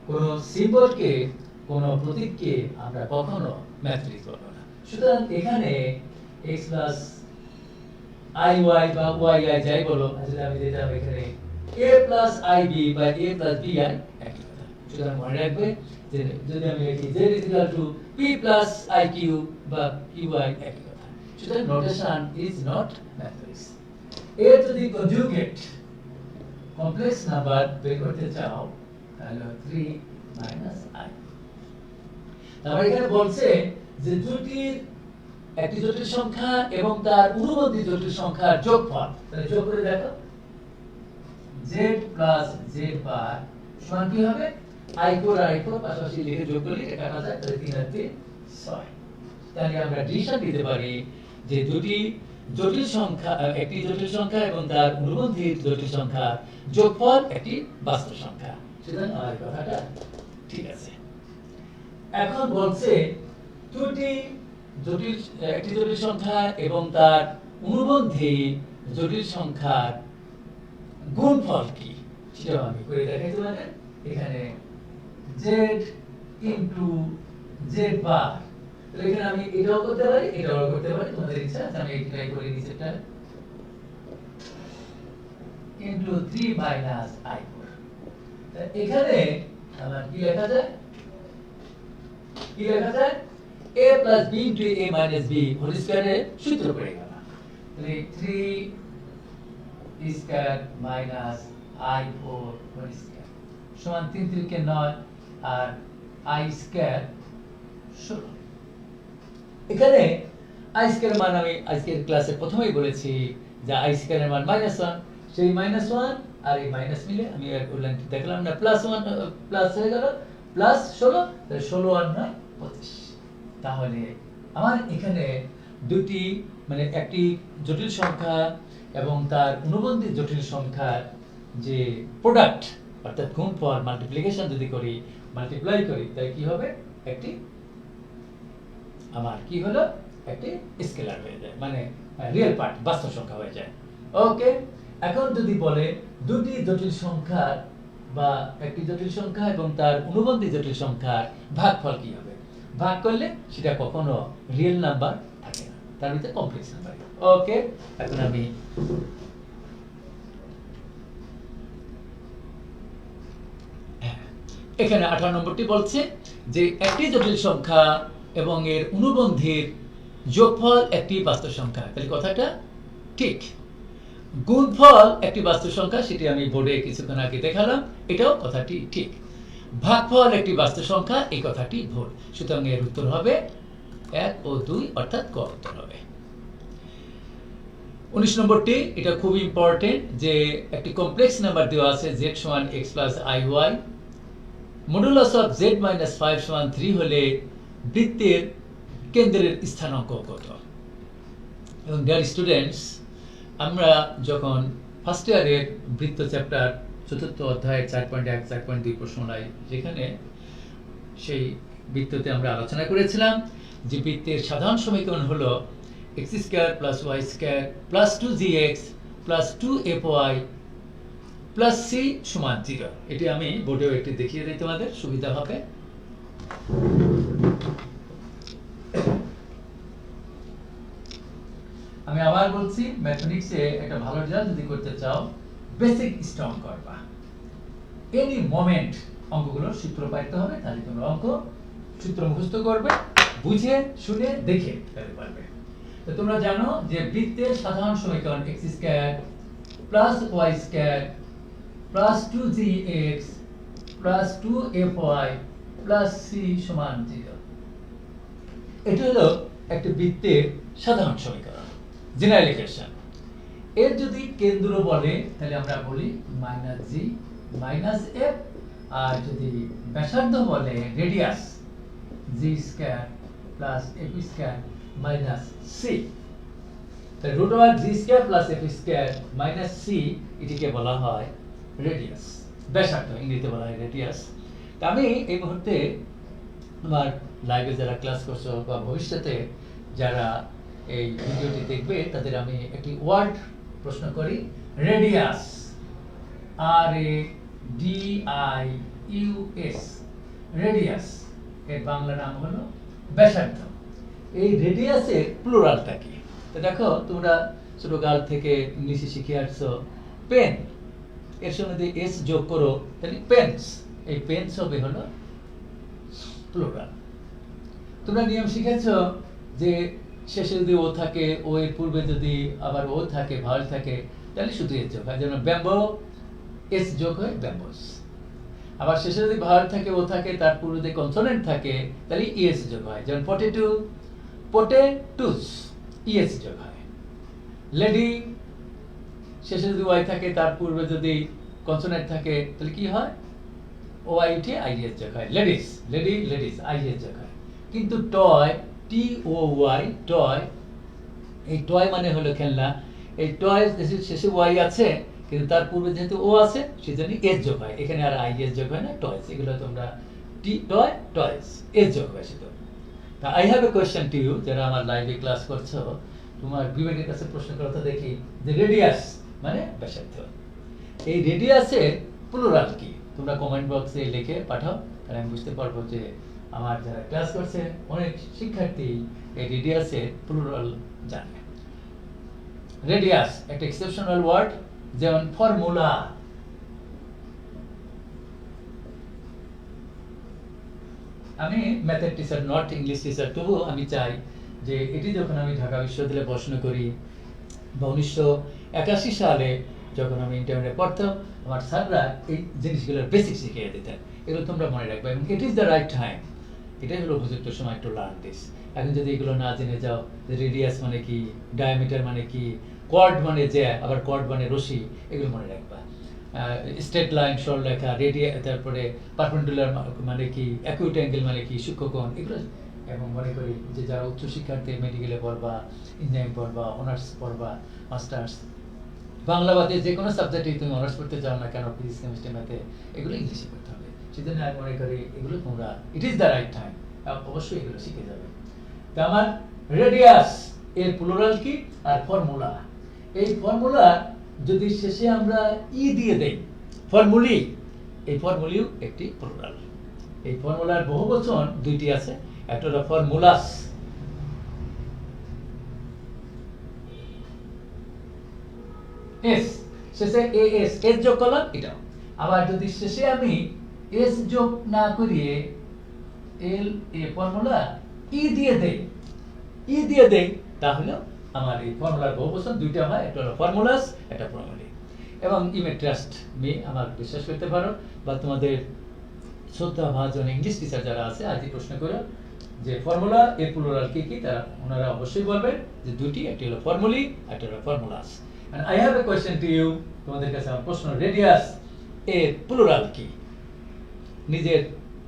কোনো সিম্বলকে, কোনো প্রতীককে আমরা কখনো ম্যাথমেটিক্স বলবো না। সুতরাং এখানে x প্লাস iy বা yi যাই বলো, যদি আমি দিতাম এখানে a প্লাস ib বা a প্লাস bi একই কথা। সুতরাং মনে রাখবে যে যদি আমি লিখি z equal to p plus iq বা qy একই কথা। সুতরাং নোটেশন ইজ নট ম্যাথমেটিক্স। এর যদি কনজুগেট কমপ্লেক্স নাম্বার বের করতে চাও, তাহলে 3 মাইনাস i। তারপর এখানে বলছে যে জটিল একটি জটিল সংখ্যা এবং তার অনুবন্ধী জটিল সংখ্যার যোগফল, তাহলে যোগ করে দেখো z প্লাস z বার সমান কি হবে? i4 আর i4 পাশাপাশি লিখে যোগ করলে এটা কাটা যায়, তাহলে 3 আর 3 6। তাহলে আমরা ডিভিশন দিতে পারি যে দুটি জটিল সংখ্যা একটি জটিল সংখ্যা এবং তার অনুবন্ধী জটিল সংখ্যা যোগফল একটি বাস্তব সংখ্যা। সুতরাং আমার কথাটা ঠিক আছে। এখন বলছে দুটি জটিল একটি জটিল সংখ্যা এবং তার অনুবন্ধী জটিল সংখ্যার গুণফল কি সেটা আমি করে দেখাইতে পারি। এখানে z ইনটু z বার, তাহলে এখানে আমি এটাও করতে পারি এটাও করতে পারি, তোমাদের ইচ্ছা। আমি এটাই করে দিচ্ছি, এটা ইনটু 3 মাইনাস i4। এখানে আমার কি লেখা যায়, a plus b into a minus b whole square এর সূত্র পড়ে গেল। তাহলে 3 square minus i4 whole square সমান 3 3 কে 9 আর i স্কয়ার 16। এখানে i স্কয়ার মান আমি আজকের ক্লাসে প্রথমেই বলেছি যে i স্কয়ারের মান -1, সেই -1 আর এই মাইনাস মিলে আমি লাইন দেখলাম না, +1 প্লাস হয়ে গেল প্লাস 16, তাহলে 16 আর 9 25। তাহলে আমার এখানে দুটি মানে একটি জটিল সংখ্যা এবং তার অনুবন্ধী জটিল সংখ্যার যে প্রোডাক্ট অর্থাৎ গুণফল মাল্টিপ্লিকেশন যদি করি, মাল্টিপ্লাই করি, তাই কি হবে, একটি আমার কি হলো একটি স্কেলার হয়ে যায়, মানে রিয়েল পার্ট বাস্তব সংখ্যা হয়ে যায়। ওকে, এখন যদি বলে দুটি জটিল সংখ্যার বা একটি জটিল সংখ্যা এবং তার অনুবন্ধী জটিল সংখ্যার ভাগফল কি হবে, ভাগ করলে সেটা কখনো রিয়েল নাম্বার থাকে না, তার ভিতরে কমপ্লেক্স নাম্বার। ওকে, এখন আমি এখানে 18 নম্বরটি বলছে যে একটি জটিল সংখ্যা এবং এর অনুবন্ধীর যোগফল একটি বাস্তব সংখ্যা। তাহলে কথাটা ঠিক। গুণফল একটি বাস্তব সংখ্যা, সেটি আমি বোর্ডে কিছুক্ষণ আগে দেখালাম, এটাও কথাটি ঠিক। ভাগফল একটি বাস্তব সংখ্যা, এই কথাটি ভুল। সুতরাং এর উত্তর হবে 1 ও 2, অর্থাৎ ক উত্তর হবে। 19 নম্বরটি, এটা খুব ইম্পর্টেন্ট, যে একটি কমপ্লেক্স নাম্বার দেওয়া আছে z সমান x plus iy, modulus of z minus 5 সমান 3 হলে বৃত্তের কেন্দ্রের স্থানাঙ্ক কত। এবং ডিয়ার স্টুডেন্টস, আমরা যখন ফার্স্ট ইয়ারের বৃত্ত চ্যাপ্টার 4th অধ্যায়ের 4.1 4.2 প্রশ্নলাই, যেখানে সেই বৃত্ততে আমরা আলোচনা করেছিলাম যে বৃত্তের সাধারণ সমীকরণ হলো x square plus y square plus 2gx plus 2fy plus c সমান 0। এটি আমি বোর্ডেও একটি দেখিয়ে দিই, তোমাদের সুবিধা হবে। আমি আবার বলছি, ম্যাথমেটিক্সে একটা ভালো রেজাল্ট যদি করতে চাও, বেসিক স্ট্রং করবা। এনি মোমেন্ট অঙ্কগুলোর সূত্র পাইতে হবে, তাহলে তোমরা অঙ্ক সূত্র মুখস্থ করবে, বুঝে শুনে দেখে পারবে। তো তোমরা জানো যে বৃত্তের সাধারণ সমীকরণ x square plus y square plus 2gx plus 2fy plus c সমান 0। এটা হলো একটা বৃত্তের সাধারণ সমীকরণ, জেনারেল ইকুয়েশন। এর যদি কেন্দ্র বলে তাহলে আমরা বলি -g -f, আর যদি ব্যাসার্ধ বলে radius g square plus f square minus c। তাহলে root over g square plus f square minus c, এটিকে বলা হয় রেডিয়াস, ব্যাসার্ধ, ইংরেজিতে বলা হয় রেডিয়াস। তা আমি এই মুহূর্তে আমার লাইভে যারা ক্লাস করছো বা ভবিষ্যতে যারা এই ভিডিওটি দেখবে, তাদের আমি একটি ওয়ার্ড প্রশ্ন করি, রেডিয়াস, RADIUS, রেডিয়াস, এর বাংলা নাম হলো ব্যাসার্ধ। এই রেডিয়াসের প্লুরালটা কি? তো দেখো, তোমরা ছোটকাল থেকে ইংলিশে শিখে আসছো পেন, এর সঙ্গে যদি এস যোগ করো তাহলে পেন্স, এই পেন্স হবে হলো প্লুরাল। তোমরা নিয়ম শিখেছো যে শেষে যদি ও থাকে, ও এর পূর্বে যদি আবার ও থাকে, ভাওয়েল থাকে, তাহলে শুধু এস যোগ হয়, যেমন ব্যাম্বো, এস যোগ হয় ব্যাম্বোস। আবার শেষে যদি ভাওয়েল থাকে, ও থাকে, তার পূর্বে যদি কনসোনেন্ট থাকে, তাহলে ইএস যোগ হয়, যেমন পটেটো, পটেটুস, ইএস যোগ হয়। লেডি, শেষে যদি ওয়াই থাকে, তার পূর্বে যদি কনসোনেন্ট থাকে, তাহলে কি হয়, ওয়াই উঠে আইএস যোগ হয়, লেডিস, লেডি, লেডিস, আইএস যোগ হয়। কিন্তু টয়, TOY, টয়, এই টয় মানে হলো খেলনা। এই টয় শেষে ওয়াই আছে, কিন্তু তার পূর্বে যেহেতু ও আছে সেজন্য এস যোগ হয়, এখানে আর আই এস যোগ হয় না, টয়স। এগুলো তোমরা টয় টয়স এস যোগ হয় শুধু। তা I have a question to you, যারা আমার লাইভে ক্লাস করছো, তোমার বিবেকের কাছে প্রশ্ন করতে দেখি যে রেডিয়াস মানে ব্যাসার্ধ, এই রেডিয়াসের প্লুরাল কি? তোমরা কমেন্ট বক্সে লিখে পাঠাও, তাহলে আমি বুঝতে পারবো যে আমার যারা ক্লাস করছে অনেক শিক্ষার্থী এই রেডিয়াসের প্লুরাল জানে। রেডিয়াস একটা এক্সেপশনাল ওয়ার্ড, যেমন ফর্মুলা। আমি ম্যাথের টিচার, নট ইংলিশ টিচার, তবুও আমি চাই যে এটি যখন আমি ঢাকা বিশ্ববিদ্যালয়ে পড়াশোনা করি বা 1981 সালে যখন আমি ইন্টারমিডিয়েট পড়তাম, আমার স্যাররা এই জিনিসগুলোর বেসিক শিখিয়ে দিতেন। এগুলো তোমরা মনে রাখবে, এবং it is the right time, এটাই হলো উপযুক্ত সময় টু লার্ন দিস। এখন যদি এগুলো না জেনে যাও যে রেডিয়াস মানে কি, ডায়ামিটার মানে কি, কর্ড মানে যে, আবার কর্ড মানে রশি, এগুলো মনে রাখবা। স্ট্রেট লাইন সরলরেখা, তারপরে পারপেন্ডিকুলার মানে কি, অ্যাকিউট অ্যাঙ্গেল মানে কি, সূক্ষ্মকোণ, এগুলো। এবং মনে করি যে যারা উচ্চ শিক্ষার্থী মেডিকেলে পড়বা, ইঞ্জিনিয়ারিং পড়বা, অনার্স পড়বা, মাস্টার্স, বাংলা বাদে যে কোনো সাবজেক্টে তুমি অনার্স পড়তে চাও না কেন, ফিজিক্স কেমিস্ট্রি ম্যাথে, এগুলো ইংলিশে পড়তে হবে। সেজন্য আমি মনে করি এগুলো তোমরা, it is the right time, অবশ্যই এগুলো শিখে যাবে। তো আমার রেডিয়াস এর প্লুরাল কি আর ফর্মুলা, এই ফর্মুলা যদি শেষে আমরা ই দিয়ে দেই, ফর্মুলি, এই ফর্মুলিও একটি প্লুরাল। এই ফর্মুলার বহুবচন দুইটি আছে, একটা হলো ফর্মুলাস, এস শেষে এস যোগ করলাম এটা। আবার যদি শেষে আমি এস যোগ না করিয়ে এল এ ফর্মুলা ই দিয়ে দেই, তাহলে আমার এই ফর্মুলার বহুবচন দুইটা হয়, একটা হলো ফর্মুলাস, একটা ফর্মুলি। এবং ইউ মে ট্রাস্ট মি, আমার বিশ্বাস করতে পারো, বা তোমাদের শ্রদ্ধাভাজন ইংলিশ টিচার যারা আছে আজই প্রশ্ন করো যে ফর্মুলা এর প্লুরাল কি কি, তারা ওনারা অবশ্যই বলবেন যে দুটি, একটি হলো ফর্মুলি, একটা হলো formulas. And I have a question to you, তোমাদের কাছে আমার প্রশ্ন, রেডিয়াস এর প্লুরাল কি? নিজের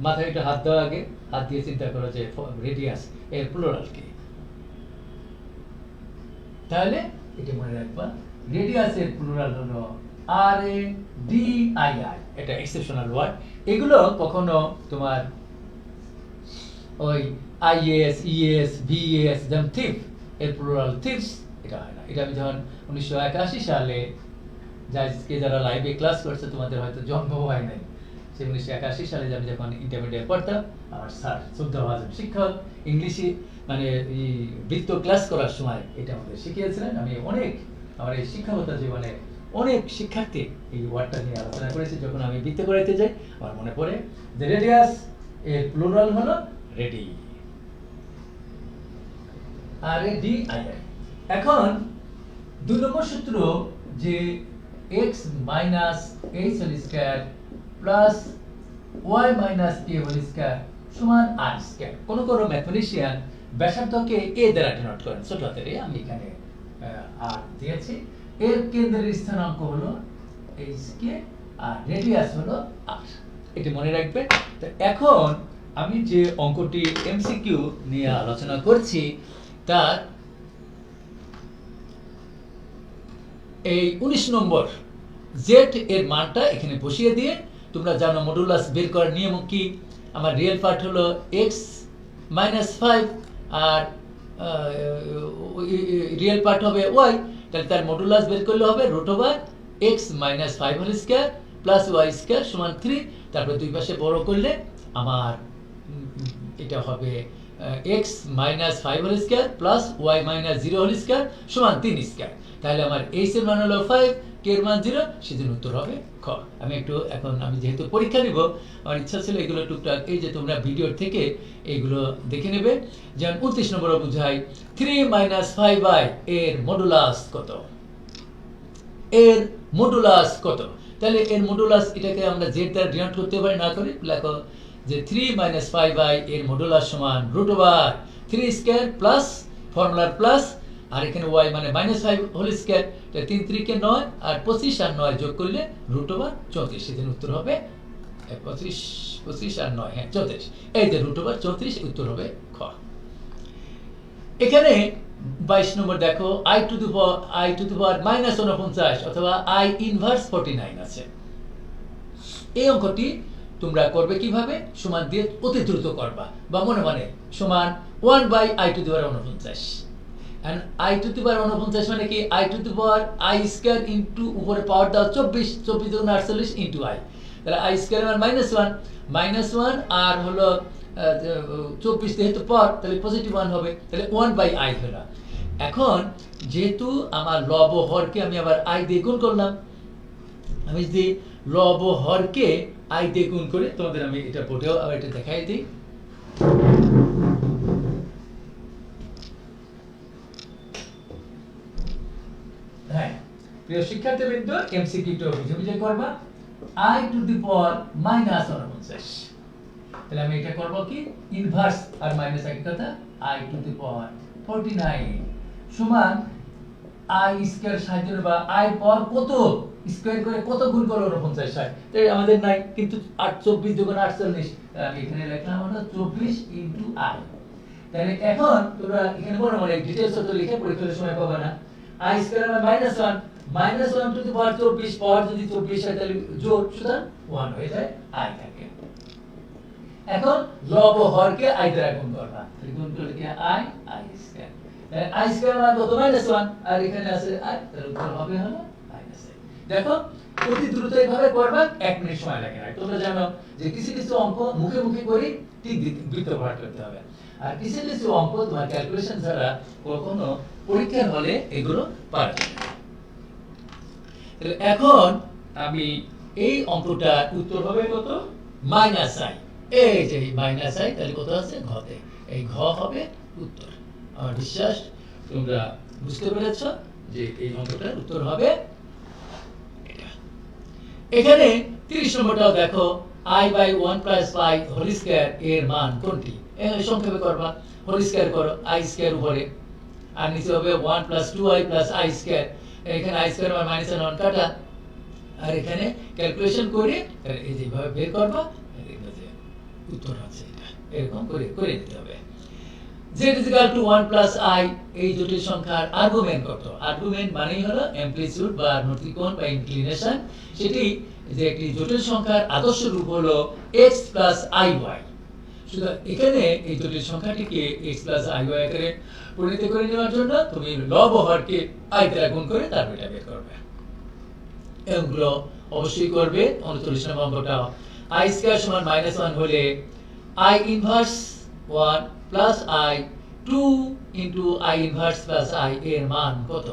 মাথায় একটা হাত দাও, আগে হাত দিয়ে চিন্তা করো যে রেডিয়াস এর প্লুরাল কি। তাহলে এটা মনে রাখবা, রেডিয়াস এর প্লুরাল হলো RADII, এটা এক্সেপশনাল ওয়ার্ড। এগুলো কখনো তোমার ওই IAS, EAS, VAS, যেমন থিফ এর প্লুরাল থিফস, এটা হয় না। এটা আমি যখন 1981 সালে, যারা লাইভে ক্লাস করছে তোমাদের হয়তো জন্ম হয় নাই, সে 1981 সালে আমি যখন ইন্টারমিডিয়েট পড়তাম, আমার স্যার শ্রদ্ধাভাজন শিক্ষক ইংলিশে মানে এই বৃত্ত ক্লাস করার সময় এটা আমাদের শিখিয়েছিলেন। আমি অনেক আমার এই শিক্ষাগত জীবনে অনেক শিক্ষার্থী এই ওয়ার্ডটা নিয়ে আলোচনা করেছি। যখন আমি বৃত্ত করাইতে যাই আমার মনে পড়ে যে রেডিয়াস এর প্লুরাল হলো রেডি, RADII। এখন 2 নম্বর সূত্র যে x minus h whole square plus y minus a whole square সমান r স্কয়ার। কোন ম্যাথমেটিশিয়ান ব্যাসার্ধকে a দ্বারা ডিনোট করেন, ছোট হাতের a, আমি এখানে r দিয়েছি। এর কেন্দ্রের স্থানাঙ্ক হলো h কে, আর রেডিয়াস হলো r, এটি মনে রাখবে। তো এখন আমি যে অঙ্কটি এমসিকিউ নিয়ে আলোচনা করছি, তার এই 19 নম্বর জেড এর মানটা এখানে বসিয়ে দিয়ে, তোমরা জানো মডুলাস বের করার নিয়ম কি, আমার রিয়েল পার্ট হলো x মাইনাস 5 আর রিয়েল পার্ট হবে y, তাহলে তার মডুলাস বের করলে হবে √x minus 5 whole square plus y square সমান 3। তারপর দুই পাশে বড় করলে আমার এটা হবে x minus 5 whole square plus y minus 0 whole square সমান 3 স্কয়ার। তাহলে আমার h এর মান হলো 5, k এর মান 0, সেজন্য উত্তর হবে খ। আমি একটু এখন আমি যেহেতু পরীক্ষা নিব, আমার ইচ্ছা ছিল এগুলো টুকটাক এই যে তোমরা ভিডিওর থেকে এইগুলো দেখে নেবে। যেমন 29 নম্বরে বুঝাই 3 মাইনাস 5i এর মডুলাস কত, এর মডুলাস কত। তাহলে এর মডুলাস এটাকে আমরা z দ্বারা ডিনোট করতে পারি, না করে লেখো যে 3 মাইনাস 5i এর মডুলাস সমান √3 স্কয়ার প্লাস ফর্মুলার প্লাস, আর এখানে y মানে মাইনাস 5 হোল স্কয়ার, 3 3 কে 9 আর 25 আর 9 যোগ করলে √34, সেদিন উত্তর হবে 25 আর 9, হ্যাঁ 34। এই যে √34, উত্তর হবে খ। এখানে 22 নম্বর দেখো i টু দি পাওয়ার -49 অথবা i ইনভার্স 49 আছে। এই অঙ্কটি তোমরা করবে কিভাবে? সমান দিয়ে অতি দ্রুত করবা বা মনে মনে সমান 1/i to the power 49 and i to the power 49 মানে কি i to the power i square into উপরে পাওয়ার দাও 24 24 গুণ 48 ইনটু i, তাহলে i স্কয়ার মানে -1 আর হলো 24 যেহেতু পাওয়ার তাহলে পজিটিভ 1 হবে, তাহলে 1/i হলো। এখন যেহেতু আমার লব ও হরকে আমি আবার i দিয়ে গুণ করলাম, আমি যদি লব ও হরকে i দিয়ে গুণ করে তোমাদের আমি এটা বোর্ডেও আবার এটা দেখাই দিই। হ্যাঁ প্রিয় শিক্ষার্থীবৃন্দ, এমসিকিউটা বুঝে বুঝে করবা। i টু দি পাওয়ার -49, তাহলে আমি এটা করব কি ইনভার্স আর মাইনাস একই কথা, i টু দি পাওয়ার 49 সমান i স্কয়ার সাহায্যে বা i পাওয়ার কত স্কয়ার করে কত গুণ করব 49 হয়, তাই আমাদের নাই কিন্তু 24 দুগুণ 48, আমি এখানে লিখলাম হলো 24 ইনটু i। তাহলে এখন তোমরা এখানে মনে মনে ডিটেইলস তো লিখে পরীক্ষার সময় পাবে না। i স্কয়ার মানে -1 টু দি পাওয়ার 24 পাওয়ার যদি 24 হয় তাহলে যোগ সুতরাং 1 হয়ে যায়, i থাকে। এখন লব ও হরকে i দ্বারা গুণ করবা, তাহলে গুণ করলে কি i স্কয়ার, তাহলে i স্কয়ার মানে কত -1 আর এখানে আছে i, তাহলে উত্তর হবে হলো -i। দেখো অতি দ্রুত এইভাবে করবা, 1 মিনিট সময় লাগে না। তোমরা জানো যে কিছু কিছু অঙ্ক মুখে মুখে করি ঠিক বৃত্ত ভরাট করতে হবে, আর কিছু কিছু অঙ্ক তোমার ক্যালকুলেশন ছাড়া কখনো পরীক্ষার হলে এগুলো পারবে না। তাহলে এখন আমি এই অঙ্কটার উত্তর হবে কত -i, এই যে -i, তাহলে কত আছে ঘতে, এই ঘ হবে উত্তর। আমার বিশ্বাস তোমরা বুঝতে পেরেছো যে এই অঙ্কটার উত্তর হবে এটা। এখানে 30 নম্বরটাও দেখো i/1 + i হোল স্কয়ার এর মান কোনটি? এখানে সংক্ষেপে করবা, হোল স্কয়ার করো i স্কয়ার উপরে আর নিচে হবে 1 + 2i + i স্কয়ার, এখানে i স্কয়ার মানে -1 কাটা আর এখানে ক্যালকুলেশন করে এই যেভাবে বের করবা উত্তর আছে এটা, এরকম করে করে দিতে হবে। z = 1 + i এই জটিল সংখ্যার আর্গুমেন্ট কত? আর্গুমেন্ট মানেই হলো অ্যামপ্লিটিউড বা নতিকোণ বা ইনক্লিনেশন, সেটি যে একটি জটিল সংখ্যার আদর্শ রূপ হলো x + iy। সুতরাং এখানে এই জটিল সংখ্যাটিকে x + iy আকারে পরিণত করে নেওয়ার জন্য তুমি লব ও হরকে i দ্বারা গুণ করে তারপর এটা বের করবে। এগুলো অবশ্যই করবে। 39 নম্বর অঙ্কটা i স্কয়ার সমান -1 হলে i inverse 1 plus i 2 into i inverse plus i এর মান কত?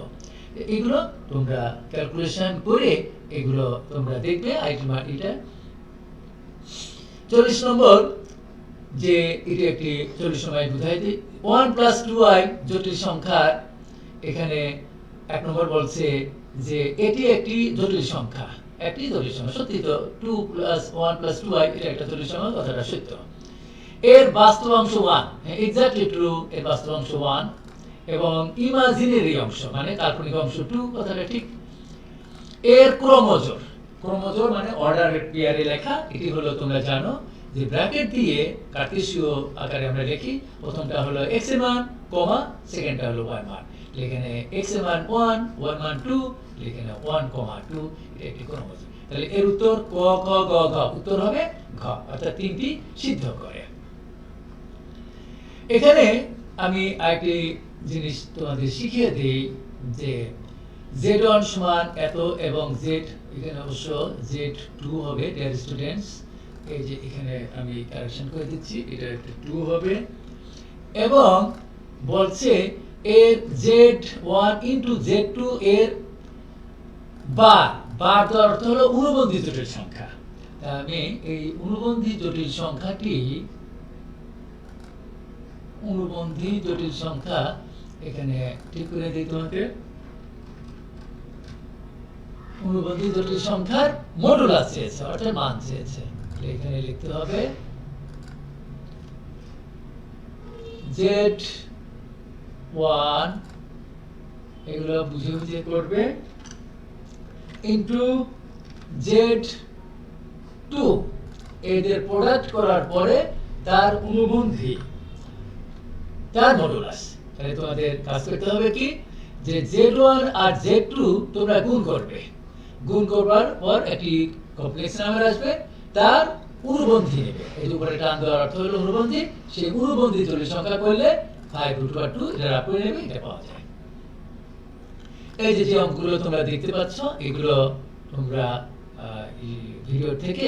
এগুলো তোমরা ক্যালকুলেশন করে এগুলো তোমরা দেখবে i এর মান এটা। 40 নম্বর যে এটা একটি 40 সময় বুঝাই দিই 1 প্লাস 2i জটিল সংখ্যার এখানে এক নম্বর বলছে যে এটি একটি জটিল সংখ্যা, একটি জটিল সংখ্যা সত্যি তো 2 + 1 + 2i এটা একটা জটিল সংখ্যা, কথাটা সত্য। এর বাস্তব অংশ 1, এক্স্যাক্টলি ট্রু, এর বাস্তব অংশ 1 এবং ইমাজিনারি অংশ মানে কাল্পনিক অংশ 2, কথাটা ঠিক। এর ক্রমজোড়, ক্রমজোড় মানে অর্ডারের পেয়ারে লেখা, এটি হলো তোমরা জানো যে ব্র্যাকেট দিয়ে কার্টেসীয় আকারে আমরা লিখি, প্রথমটা হলো x এর মান কমা সেকেন্ডটা হলো y মান, এখানে x এর মান 1 y মান 2, এখানে 1, 2, এটা একটি ক্রমজোড়। তাহলে এর উত্তর ক খ গ ঘ, উত্তর হবে ঘ, অর্থাৎ তিনটি সিদ্ধ করে। এখানে আমি আরেকটি জিনিস তোমাদের শিখিয়ে দিই যে z1 সমান এত এবং z, এখানে অবশ্য z2 হবে ডিয়ার স্টুডেন্টস, এই যে এখানে আমি কারেকশন করে দিচ্ছি, এটা একটা 2 হবে এবং বলছে এর z1 ইনটু z2 এর বার, বার তার অর্থ হলো অনুবন্ধী জটিল সংখ্যা। আমি এই অনুবন্ধী জটিল সংখ্যাটি, অনুবন্ধী জটিল সংখ্যা এখানে ঠিক করে দিই তোমাকে, অনুবন্ধী জটিল সংখ্যার মডুলাস চেয়েছে অর্থাৎ মান চেয়েছে, এখানে লিখতে হবে z1 এগুলো বুঝে বুঝে করবে ইনটু z2 এদের প্রোডাক্ট করার পরে তার অনুবন্ধী, তার মডুলাস, তাহলে তোমাদের কাজ করতে হবে কি, যে z1 আর z2 তোমরা গুণ করবে। গুণ করবার পর একটি কমপ্লেক্স নাম্বার আসবে, তার অনুবন্ধী নেবে। এই যে উপরে টান দেওয়ার অর্থ হলো অনুবন্ধী। সেই অনুবন্ধী জটিল সংখ্যা করলে 5√2 এটা আপনি নেবে, এটা পাওয়া যায়। এই যে অঙ্কগুলো তোমরা দেখতে পাচ্ছ, এগুলো তোমরা এই ভিডিও থেকে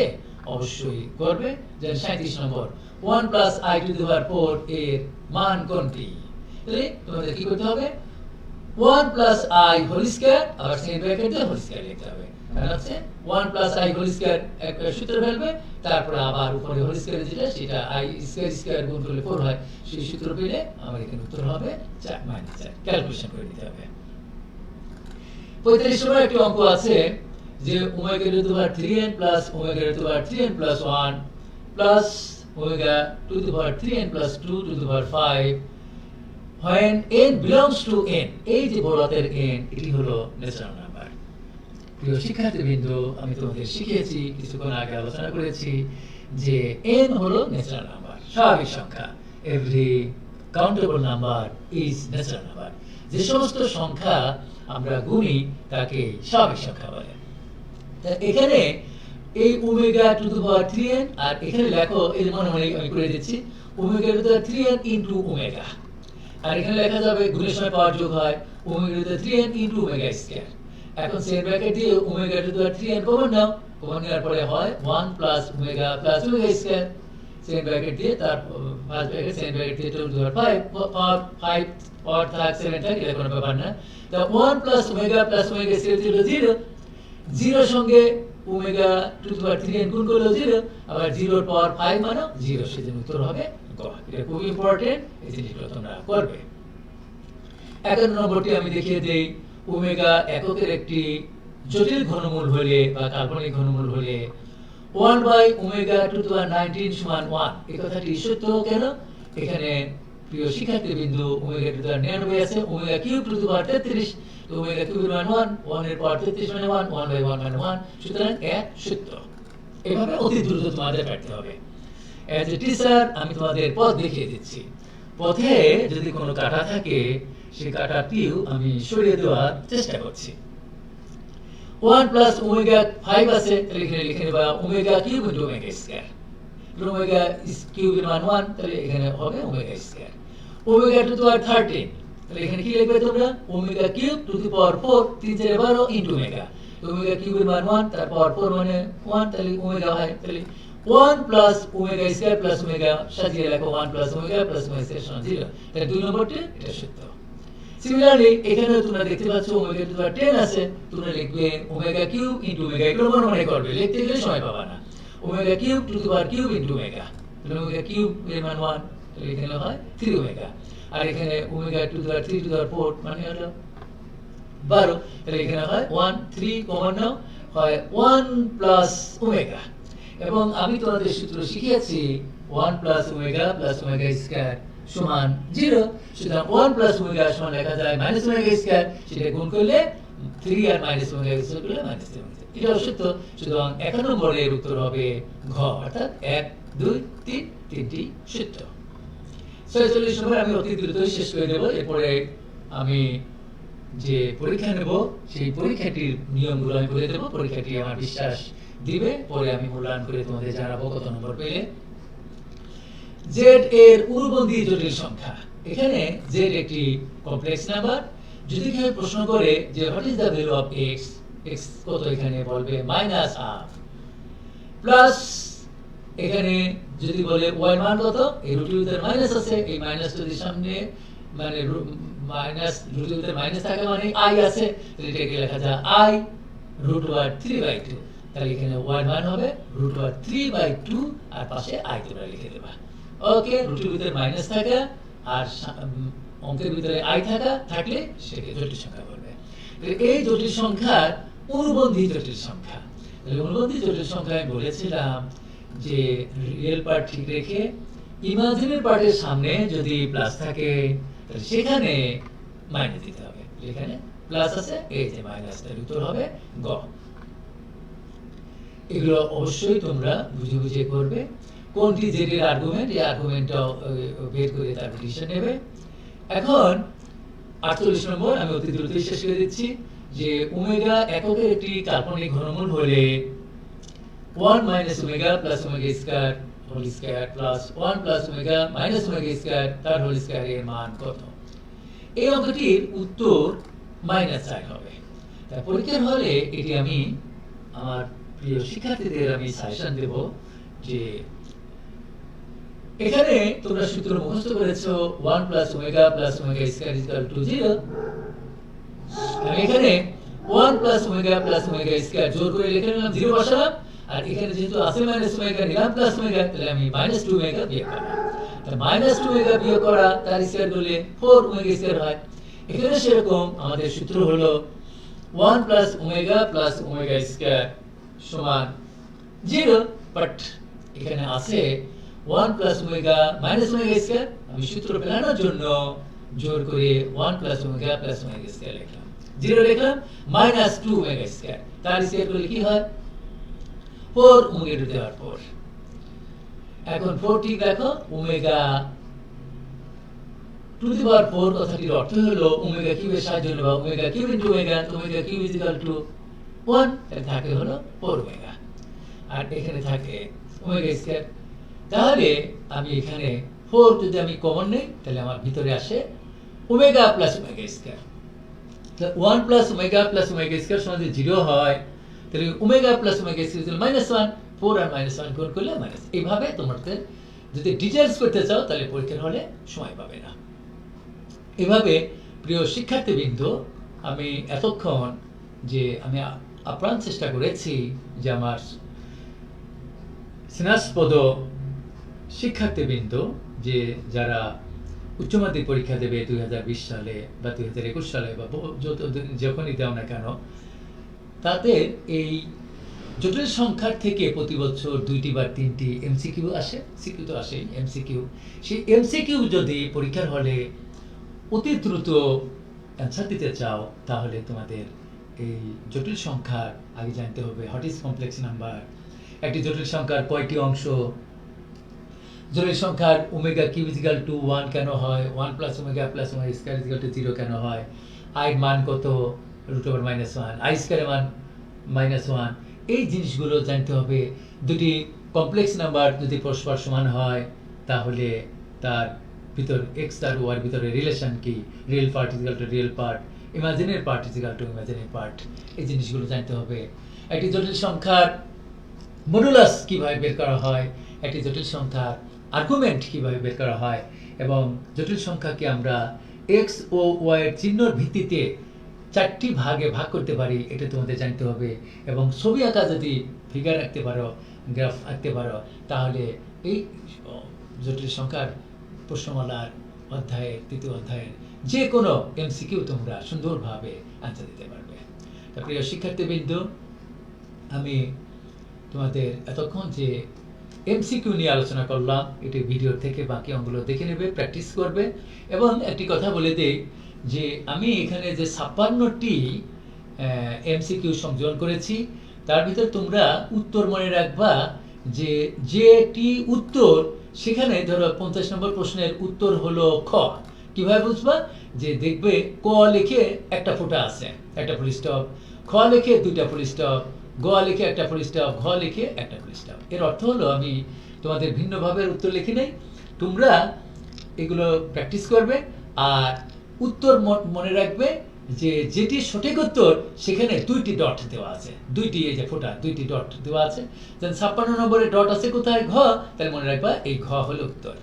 অবশ্যই করবে। যেমন 37 নম্বর 1 + i⁴ এর মান কোনটি? তাহলে তোমাদের কি করতে হবে, 1 + i² আবার সেকেন্ড ব্র্যাকেট দিয়ে হোল স্কয়ার লিখতে হবে। কারণ হচ্ছে 1 + i² একটা সূত্র ফেলবে, তারপর আবার উপরে হোল স্কয়ার যেটা সেটা i² গুণ করলে 4 হয়, সেই সূত্র পেলে আমার এখানে উত্তর হবে 4 - 4। ক্যালকুলেশন করে নিতে হবে। 45 নম্বর একটি অঙ্ক আছে যে ω3n + ω3n + 1 plus ω3n + 2⁵ when n belongs to n, এই যে বড় হাতের n, এটি হলো ন্যাচারাল নাম্বার। প্রিয় শিক্ষার্থীবৃন্দ, আমি তোমাদের শিখিয়েছি, কিছুক্ষণ আগে আলোচনা করেছি যে n হলো ন্যাচারাল নাম্বার, স্বাভাবিক সংখ্যা। Every countable number is natural number. যে সমস্ত সংখ্যা আমরা গুনি তাকে স্বাভাবিক সংখ্যা বলে। এখানে এই ω3n, আর এখানে লেখো, এই মনে মনে আমি করে দিচ্ছি, ω3n * ω, আর এখানে লেখা যাবে গুণের সময় পাওয়ার যোগ হয় ω3n * ω²। এখন সেকেন্ড ব্র্যাকেট দিয়ে ω3n কমন নাও, কমন নেওয়ার পরে হয় 1 + ω + ω²। সেকেন্ড ব্র্যাকেট দিয়ে তার ফার্স্ট ব্র্যাকেট সেকেন্ড ব্র্যাকেট দিয়ে 2⁵ পাওয়ার থাক 7 থাক, এটা কোনো ব্যাপার না। তো 1 + ω + ω² ছিল 0, 0 সঙ্গে ω3n গুণ করলে 0, আবার 0 এর পাওয়ার 5 মানে 0, সেজন্য উত্তর হবে গ। এটা খুব ইম্পর্টেন্ট, এই জিনিসগুলো তোমরা করবে। 51 নম্বরটি আমি দেখিয়ে দেই, ω এককের একটি জটিল ঘনমূল হলে বা কাল্পনিক ঘনমূল হলে 1/ω2⁹ = 1, এই কথাটি সত্য কেন? এখানে প্রিয় শিক্ষার্থীবৃন্দ ω99 আছে, ω³ 33, তো ω³ এর মান 1, 1 এর পাওয়ার 33 মানে 1, 1/1 মানে 1, সুতরাং সত্য। এভাবে অতি দ্রুত তোমাদের কাটতে হবে। অ্যাজ এ টিচার আমি তোমাদের পথ দেখিয়ে দিচ্ছি। পথে যদি কোনো কাটা থাকে, সেই কাটাটিও আমি সরিয়ে দেওয়ার চেষ্টা করছি। 1 + ω5 আছে, তাহলে এখানে লিখে নেবা ω³ * ω²। ω³ এর মান 1, তাহলে এখানে হবে ω²। ω2 13, তাহলে এখানে কি লিখবে তোমরা, ω³ 3 × 12 * ω। তো ω³ এর মান 1, তার পাওয়ার 4 মানে 1, তাহলে ω হয়। তাহলে 1 + ω² + ω, সাজিয়ে লেখো 1 + ω + ω² = 0। তাহলে 2 নম্বরটি এটা সত্য। সিমিলারলি এখানেও তোমরা দেখতে পাচ্ছ ω2 10 আছে, তোমরা লিখবে ω³ * ω, এগুলো মনে করবে, লিখতে গেলে সময় পাবা না। ω³ * ω, তাহলে ω³ এর মান 1, তাহলে এখানে হয় 3ω, আর এখানে ω2 মানে হলো 12, তাহলে এখানে হয় 1 3 কমন নাও, হয় 1 + ω। এবং আমি তোমাদের সূত্র শিখিয়েছি 1 + ω + ω² সমান 0, সুতরাং 1 + ω সমান লেখা যায় -ω², সেটা গুণ করলে 3 আর -ω² করলে -3, এটাও সত্য। সুতরাং 1 নম্বরের উত্তর হবে ঘ, অর্থাৎ 1 2 3 তিনটি সত্য। 46 নম্বর আমি অতি দ্রুত শেষ করে দেব। এরপরে আমি যে পরীক্ষা নেব, সেই পরীক্ষাটির নিয়মগুলো আমি বলে দেব। পরীক্ষাটি আমার বিশ্বাস দিবে, পরে আমি মূল্যায়ন করে তোমাদের জানাবো কত নম্বর পেলে। z এর পূর্ববর্তী জটিল সংখ্যা। এখানে z একটি কমপ্লেক্স নাম্বার। যদি কেউ প্রশ্ন করে যে what is the value of x, x কত, এখানে বলবে -1/2 প্লাস, এখানে যদি বলে y এর মান কত, এই রুটের ভিতরে মাইনাস আছে, এই মাইনাস যদি সামনে মানে মাইনাস রুটের ভিতরে মাইনাস থাকে মানে i আছে, তাহলে এটাকে লেখা যায় i√3/2, তাহলে এখানে y এর মান হবে √3/2, আর পাশে i তোমরা লিখে দেবা। ওকে, রুটের ভিতরে মাইনাস থাকা আর অঙ্কের ভিতরে i থাকলে সেটাকে জটিল সংখ্যা বলবে। এই জটিল সংখ্যার অনুবন্ধী জটিল সংখ্যা। তাহলে অনুবন্ধী জটিল সংখ্যা আমি বলেছিলাম যে রিয়েল পার্ট ঠিক রেখে ইমাজিনারি পার্টের সামনে যদি প্লাস থাকে, তাহলে সেখানে মাইনাস দিতে হবে। এখানে প্লাস আছে, এই যে মাইনাস, তার উত্তর হবে গ। এগুলো অবশ্যই তোমরা বুঝে বুঝে করবে। কোনটি জেড এর আর্গুমেন্ট, এই আর্গুমেন্টটাও বের করে তার ডিসিশন নেবে। এখন 48 নম্বর আমি অতি দ্রুত শেষ করে দিচ্ছি যে ওমেগা এককের একটি কাল্পনিক ঘনমূল হলে 1 minus omega plus omega square whole square plus 1 plus omega minus omega square তার হোল স্কয়ার এর মান কত? এই অঙ্কটির উত্তর -9 হবে। তাই পরীক্ষার হলে এটি আমি আমার প্রিয় শিক্ষার্থীদের আমি সাজেশন দেব যে এখানে তোমরা সূত্র মুখস্থ করেছো 1 plus omega square equal to 0। আমি এখানে 1 প্লাস ওমেগা স্কয়ার জোর করে লিখে নিলাম, 0 বসালাম, আর এখানে যেহেতু আছে মাইনাস ওমেগা নিলাম প্লাস ওমেগা, তাহলে আমি -2 ওমেগা বিয়োগ করলাম। তাহলে -2 ওমেগা বিয়োগ করা তার স্কয়ার করলে 4 ওমেগা স্কয়ার হয়। এখানে সেরকম আমাদের সূত্র হলো 1 প্লাস ওমেগা স্কয়ার সমান 0, বাট এখানে আছে 1 plus omega minus omega square. আমি সূত্র পেলানোর জন্য জোর করে 1 প্লাস ওমেগা স্কয়ার লিখলাম, 0 লিখলাম, -2 ওমেগা স্কয়ার তার স্কয়ার করলে কি হয়? 4 ওমেগা টু দি পাওয়ার 4। এখন 4 ঠিক দেখো, ওমেগা টু দি পাওয়ার 4 কথাটির অর্থ হলো ওমেগা কিউবের সাহায্যে নেবা ওমেগা কিউব ইনটু ওমেগা, তো omega cube is equal to 1, এর থাকে হলো 4 ওমেগা, আর এখানে থাকে ওমেগা স্কয়ার। তাহলে আমি এখানে 4 যদি আমি কমন নেই তাহলে আমার ভিতরে আসে ওমেগা প্লাস ওমেগা স্কয়ার। তো 1 প্লাস ওমেগা স্কয়ার সমান যদি 0 হয় তাহলে ওমেগা প্লাস ওমেগা স্কয়ার -1, 4 আর -1 গুণ করলে মাইনাস। এইভাবে তোমাদের যদি ডিটেইলস করতে চাও তাহলে পরীক্ষার হলে সময় পাবে না। এভাবে প্রিয় শিক্ষার্থীবৃন্দ, আমি এতক্ষণ যে আমি আপ্রাণ চেষ্টা করেছি যে আমার স্নেহাস্পদ শিক্ষার্থীবৃন্দ যে যারা উচ্চ মাধ্যমিক পরীক্ষা দেবে 2020 সালে বা 2021 সালে বা যখনই দাও না কেন, তাদের এই জটিল সংখ্যার থেকে প্রতি বছর 2টি বা 3টি এমসিকিউ আসে। সিকিউ তো আসেই, এমসিকিউ। সেই এমসিকিউ যদি পরীক্ষার হলে অতি দ্রুত অ্যান্সার দিতে চাও তাহলে তোমাদের এই জটিল সংখ্যার আগে জানতে হবে হোয়াট ইজ কমপ্লেক্স নাম্বার, একটি জটিল সংখ্যার কয়টি অংশ, জটিল সংখ্যার omega cube is equal to 1 কেন হয়, 1 plus omega square is equal to 0 কেন হয়, আই এর মান কত, √1, আই স্কয়ারের মান -1। এই জিনিসগুলো জানতে হবে। দুটি কমপ্লেক্স নাম্বার যদি পরস্পর সমান হয় তাহলে তার ভিতর এক্স আর ওয়াই ভিতরে রিলেশন কি, real part is equal two real part, imaginary part is equal two imaginary part. এই জিনিসগুলো জানতে হবে। একটি জটিল সংখ্যার মডুলাস কিভাবে বের করা হয়, একটি জটিল সংখ্যার আর্গুমেন্ট কিভাবে বের করা হয়, এবং জটিল সংখ্যাকে আমরা এক্স ও ওয়াই এর চিহ্নর ভিত্তিতে 4টি ভাগে ভাগ করতে পারি, এটা তোমাদের জানতে হবে। এবং ছবি আঁকা যদি ফিগার আঁকতে পারো, গ্রাফ আঁকতে পারো, তাহলে এই জটিল সংখ্যার প্রশ্নমালার অধ্যায়ের 3য় অধ্যায়ের যে কোনো এমসিকিউ তোমরা সুন্দরভাবে আনসার দিতে পারবে। তা প্রিয় শিক্ষার্থীবৃন্দ, আমি তোমাদের এতক্ষণ যে এমসিকিউ নিয়ে আলোচনা করলাম, এটি ভিডিও থেকে বাকি অঙ্কগুলো দেখে নেবে, প্র্যাকটিস করবে। এবং একটি কথা বলে দেই যে আমি এখানে যে 56টি এমসিকিউ সংযোজন করেছি, তার ভিতর তোমরা উত্তর মনে রাখবা যে যেটি উত্তর, সেখানে ধরো 50 নম্বর প্রশ্নের উত্তর হলো খ। কিভাবে বুঝবা? যে দেখবে ক লিখে একটা ফোঁটা আছে, একটা ফুল স্টপ, খ লিখে 2টা ফুল স্টপ, গ লিখে একটা ফুল স্টপ, ঘ লিখে একটা ফুল স্টপ। এর অর্থ হলো আমি তোমাদের ভিন্নভাবে উত্তর লিখে নেই, তোমরা এগুলো প্র্যাকটিস করবে আর উত্তর মনে রাখবে যে যেটি সঠিক উত্তর সেখানে 2টি ডট দেওয়া আছে, 2টি এই যে ফোঁটা 2টি ডট দেওয়া আছে। যেন 56 নম্বরে ডট আছে কোথায়? ঘ, তাহলে মনে রাখবা এই ঘ হলো উত্তর।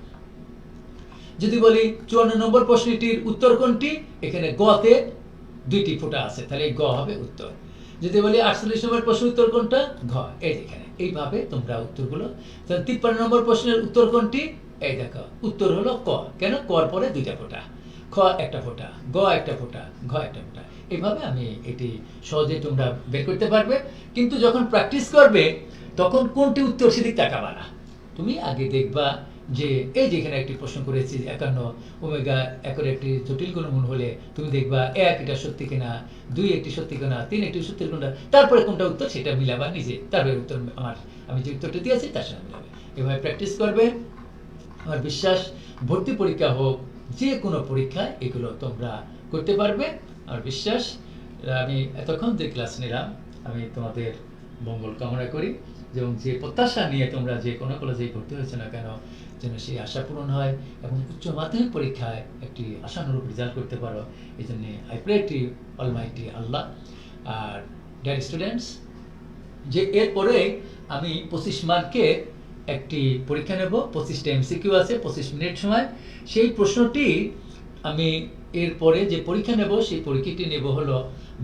যদি বলি 54 নম্বর প্রশ্নটির উত্তর কোনটি, এখানে গ তে 2টি ফোঁটা আছে, তাহলে এই গ হবে উত্তর। যদি বলি 48 নম্বর প্রশ্নের উত্তর কোনটা, ঘ, এই যেখানে। এইভাবে তোমরা উত্তরগুলো, 53 নম্বর প্রশ্নের উত্তর কোনটি, এই দেখো উত্তর হলো ক। কেন? কর পরে 2টা ফোঁটা, খ একটা ফোঁটা, গ একটা ফোঁটা, ঘ একটা ফোঁটা। এইভাবে আমি এটি সহজে তোমরা বের করতে পারবে। কিন্তু যখন প্র্যাকটিস করবে তখন কোনটি উত্তর সেদিক তাকাবা না, তুমি আগে দেখবা যে এই যেখানে একটি প্রশ্ন করেছি 51 ওমেগা একর একটি জটিল গুণমূল হলে তুমি দেখবা 1 এটা সত্যি কিনা, 2 একটি সত্যি কিনা, 3 একটি সত্যি কিনা, তারপরে কোনটা উত্তর সেটা মিলাবা নিজে, তারপরে উত্তর আমি যে উত্তরটা দিয়েছি তার সাথে মিলাবে। এভাবে প্র্যাকটিস করবে। আমার বিশ্বাস ভর্তি পরীক্ষা হোক যে কোনো পরীক্ষায় এগুলো তোমরা করতে পারবে। আর বিশ্বাস, আমি এতক্ষণ যে ক্লাস নিলাম, আমি তোমাদের মঙ্গল কামনা করি এবং যে প্রত্যাশা নিয়ে তোমরা যে কোনো কলেজেই ভর্তি হয়েছে না কেন, যেন সেই আশা পূরণ হয় এবং উচ্চ মাধ্যমিক পরীক্ষায় একটি আশানুরূপ রেজাল্ট করতে পারো। এই জন্যে I pray to almighty Allah. আর ডিয়ার স্টুডেন্টস, যে এরপরে আমি 25 মার্কে একটি পরীক্ষা নেব, 25টা এমসিকিউ আছে, 25 মিনিট সময়। সেই প্রশ্নটি আমি এরপরে যে পরীক্ষা নেব, সেই পরীক্ষাটি নেব হলো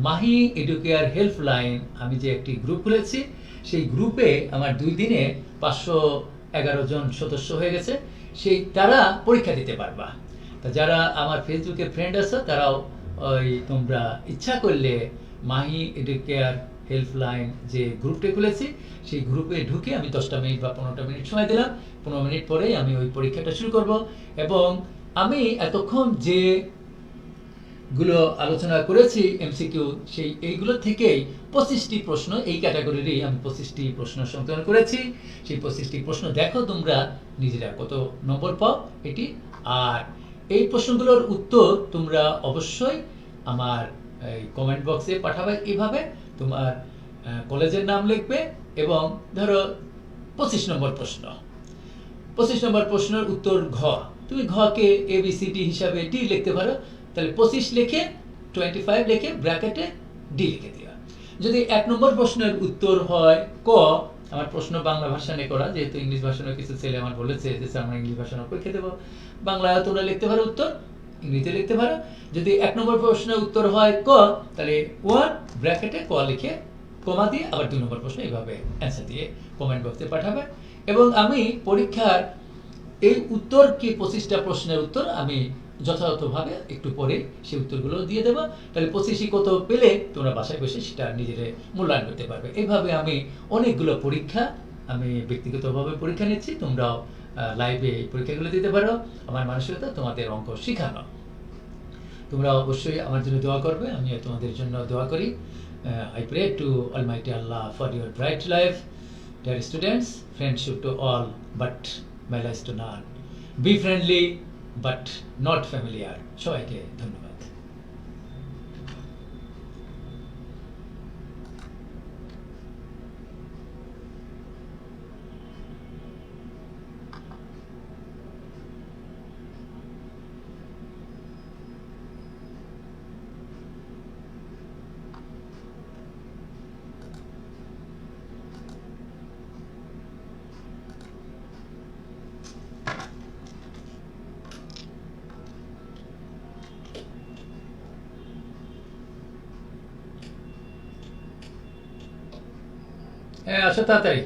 মাহি এডুকেয়ার হেল্পলাইন। আমি যে একটি গ্রুপ খুলেছি, সেই গ্রুপে আমার 2 দিনে 511 জন সদস্য হয়ে গেছে। তারা পরীক্ষা দিতে পারবা। তা যারা আমার ফেসবুকে ফ্রেন্ড আছে, তারাও তোমরা ইচ্ছা করলে মাহি এডুকেয়ার হেল্পলাইন যে গ্রুপটা খুলেছি, সেই গ্রুপে ঢুকে আমি 10টা মিনিট বা 15টা মিনিট সময় দিলাম। 15 মিনিট পরেই আমি ওই পরীক্ষাটা শুরু করব। এবং আমি এতক্ষণ যেগুলো আলোচনা করেছি এমসিকিউ, এইগুলো থেকেই 25টি প্রশ্ন, এই ক্যাটাগরিরই আমি 25টি প্রশ্ন সংকলন করেছি। সেই 25টি প্রশ্ন দেখো তোমরা নিজেরা কত নম্বর পাও এটি। আর এই প্রশ্নগুলোর উত্তর তোমরা অবশ্যই আমার কমেন্ট বক্সে পাঠাবে। এইভাবে তোমার কলেজের নাম লিখবে এবং ধরো 25 নম্বর প্রশ্ন, 25 নম্বর প্রশ্নের উত্তর ঘ, তুমি ঘকে ABCD হিসাবে ডি লিখতে পারো। তাহলে 25 লিখে 25 লিখে ব্র্যাকেটে ডি লিখে দিও। যদি 1 নম্বর প্রশ্নের উত্তর হয় ক, আমার প্রশ্ন বাংলা ভাষানে করা, যেহেতু ইংলিশ ভাষানো কিছু ছেলে আমার বলেছে যে স্যার আমরা ইংলিশ ভাষানো পরীক্ষা দেবো, বাংলায় তোমরা লিখতে পারো উত্তর, ইংরেজিতে লিখতে পারো। যদি 1 নম্বর প্রশ্নের উত্তর হয় ক, তাহলে 1 ব্র্যাকেটে ক লিখে কমা দিয়ে আবার 2 নম্বর প্রশ্ন এইভাবে অ্যান্সার দিয়ে কমেন্ট বক্সে পাঠাবে। এবং আমি পরীক্ষার এই উত্তর কি 25টা প্রশ্নের উত্তর আমি যথাযথভাবে একটু পরে সেই উত্তরগুলো দিয়ে দেবো। তাহলে 25ই কত পেলে তোমরা বাসায় বসে সেটা নিজেরা মূল্যায়ন করতে পারবে। এইভাবে আমি অনেকগুলো পরীক্ষা, আমি ব্যক্তিগতভাবে পরীক্ষা নিচ্ছি, তোমরাও লাইভে এই পরীক্ষাগুলো দিতে পারো। আমার মানসিকতা তোমাদের অঙ্ক শেখানো। তোমরা অবশ্যই আমার জন্য দোয়া করবে, আমি তোমাদের জন্য দোয়া করি। I pray to Almighty Allah for your bright life. Dear students, friendship to all, but malice to none. Be friendly, but not familiar. সবাইকে ধন্যবাদ। হ্যাঁ, আসো তাড়াতাড়ি।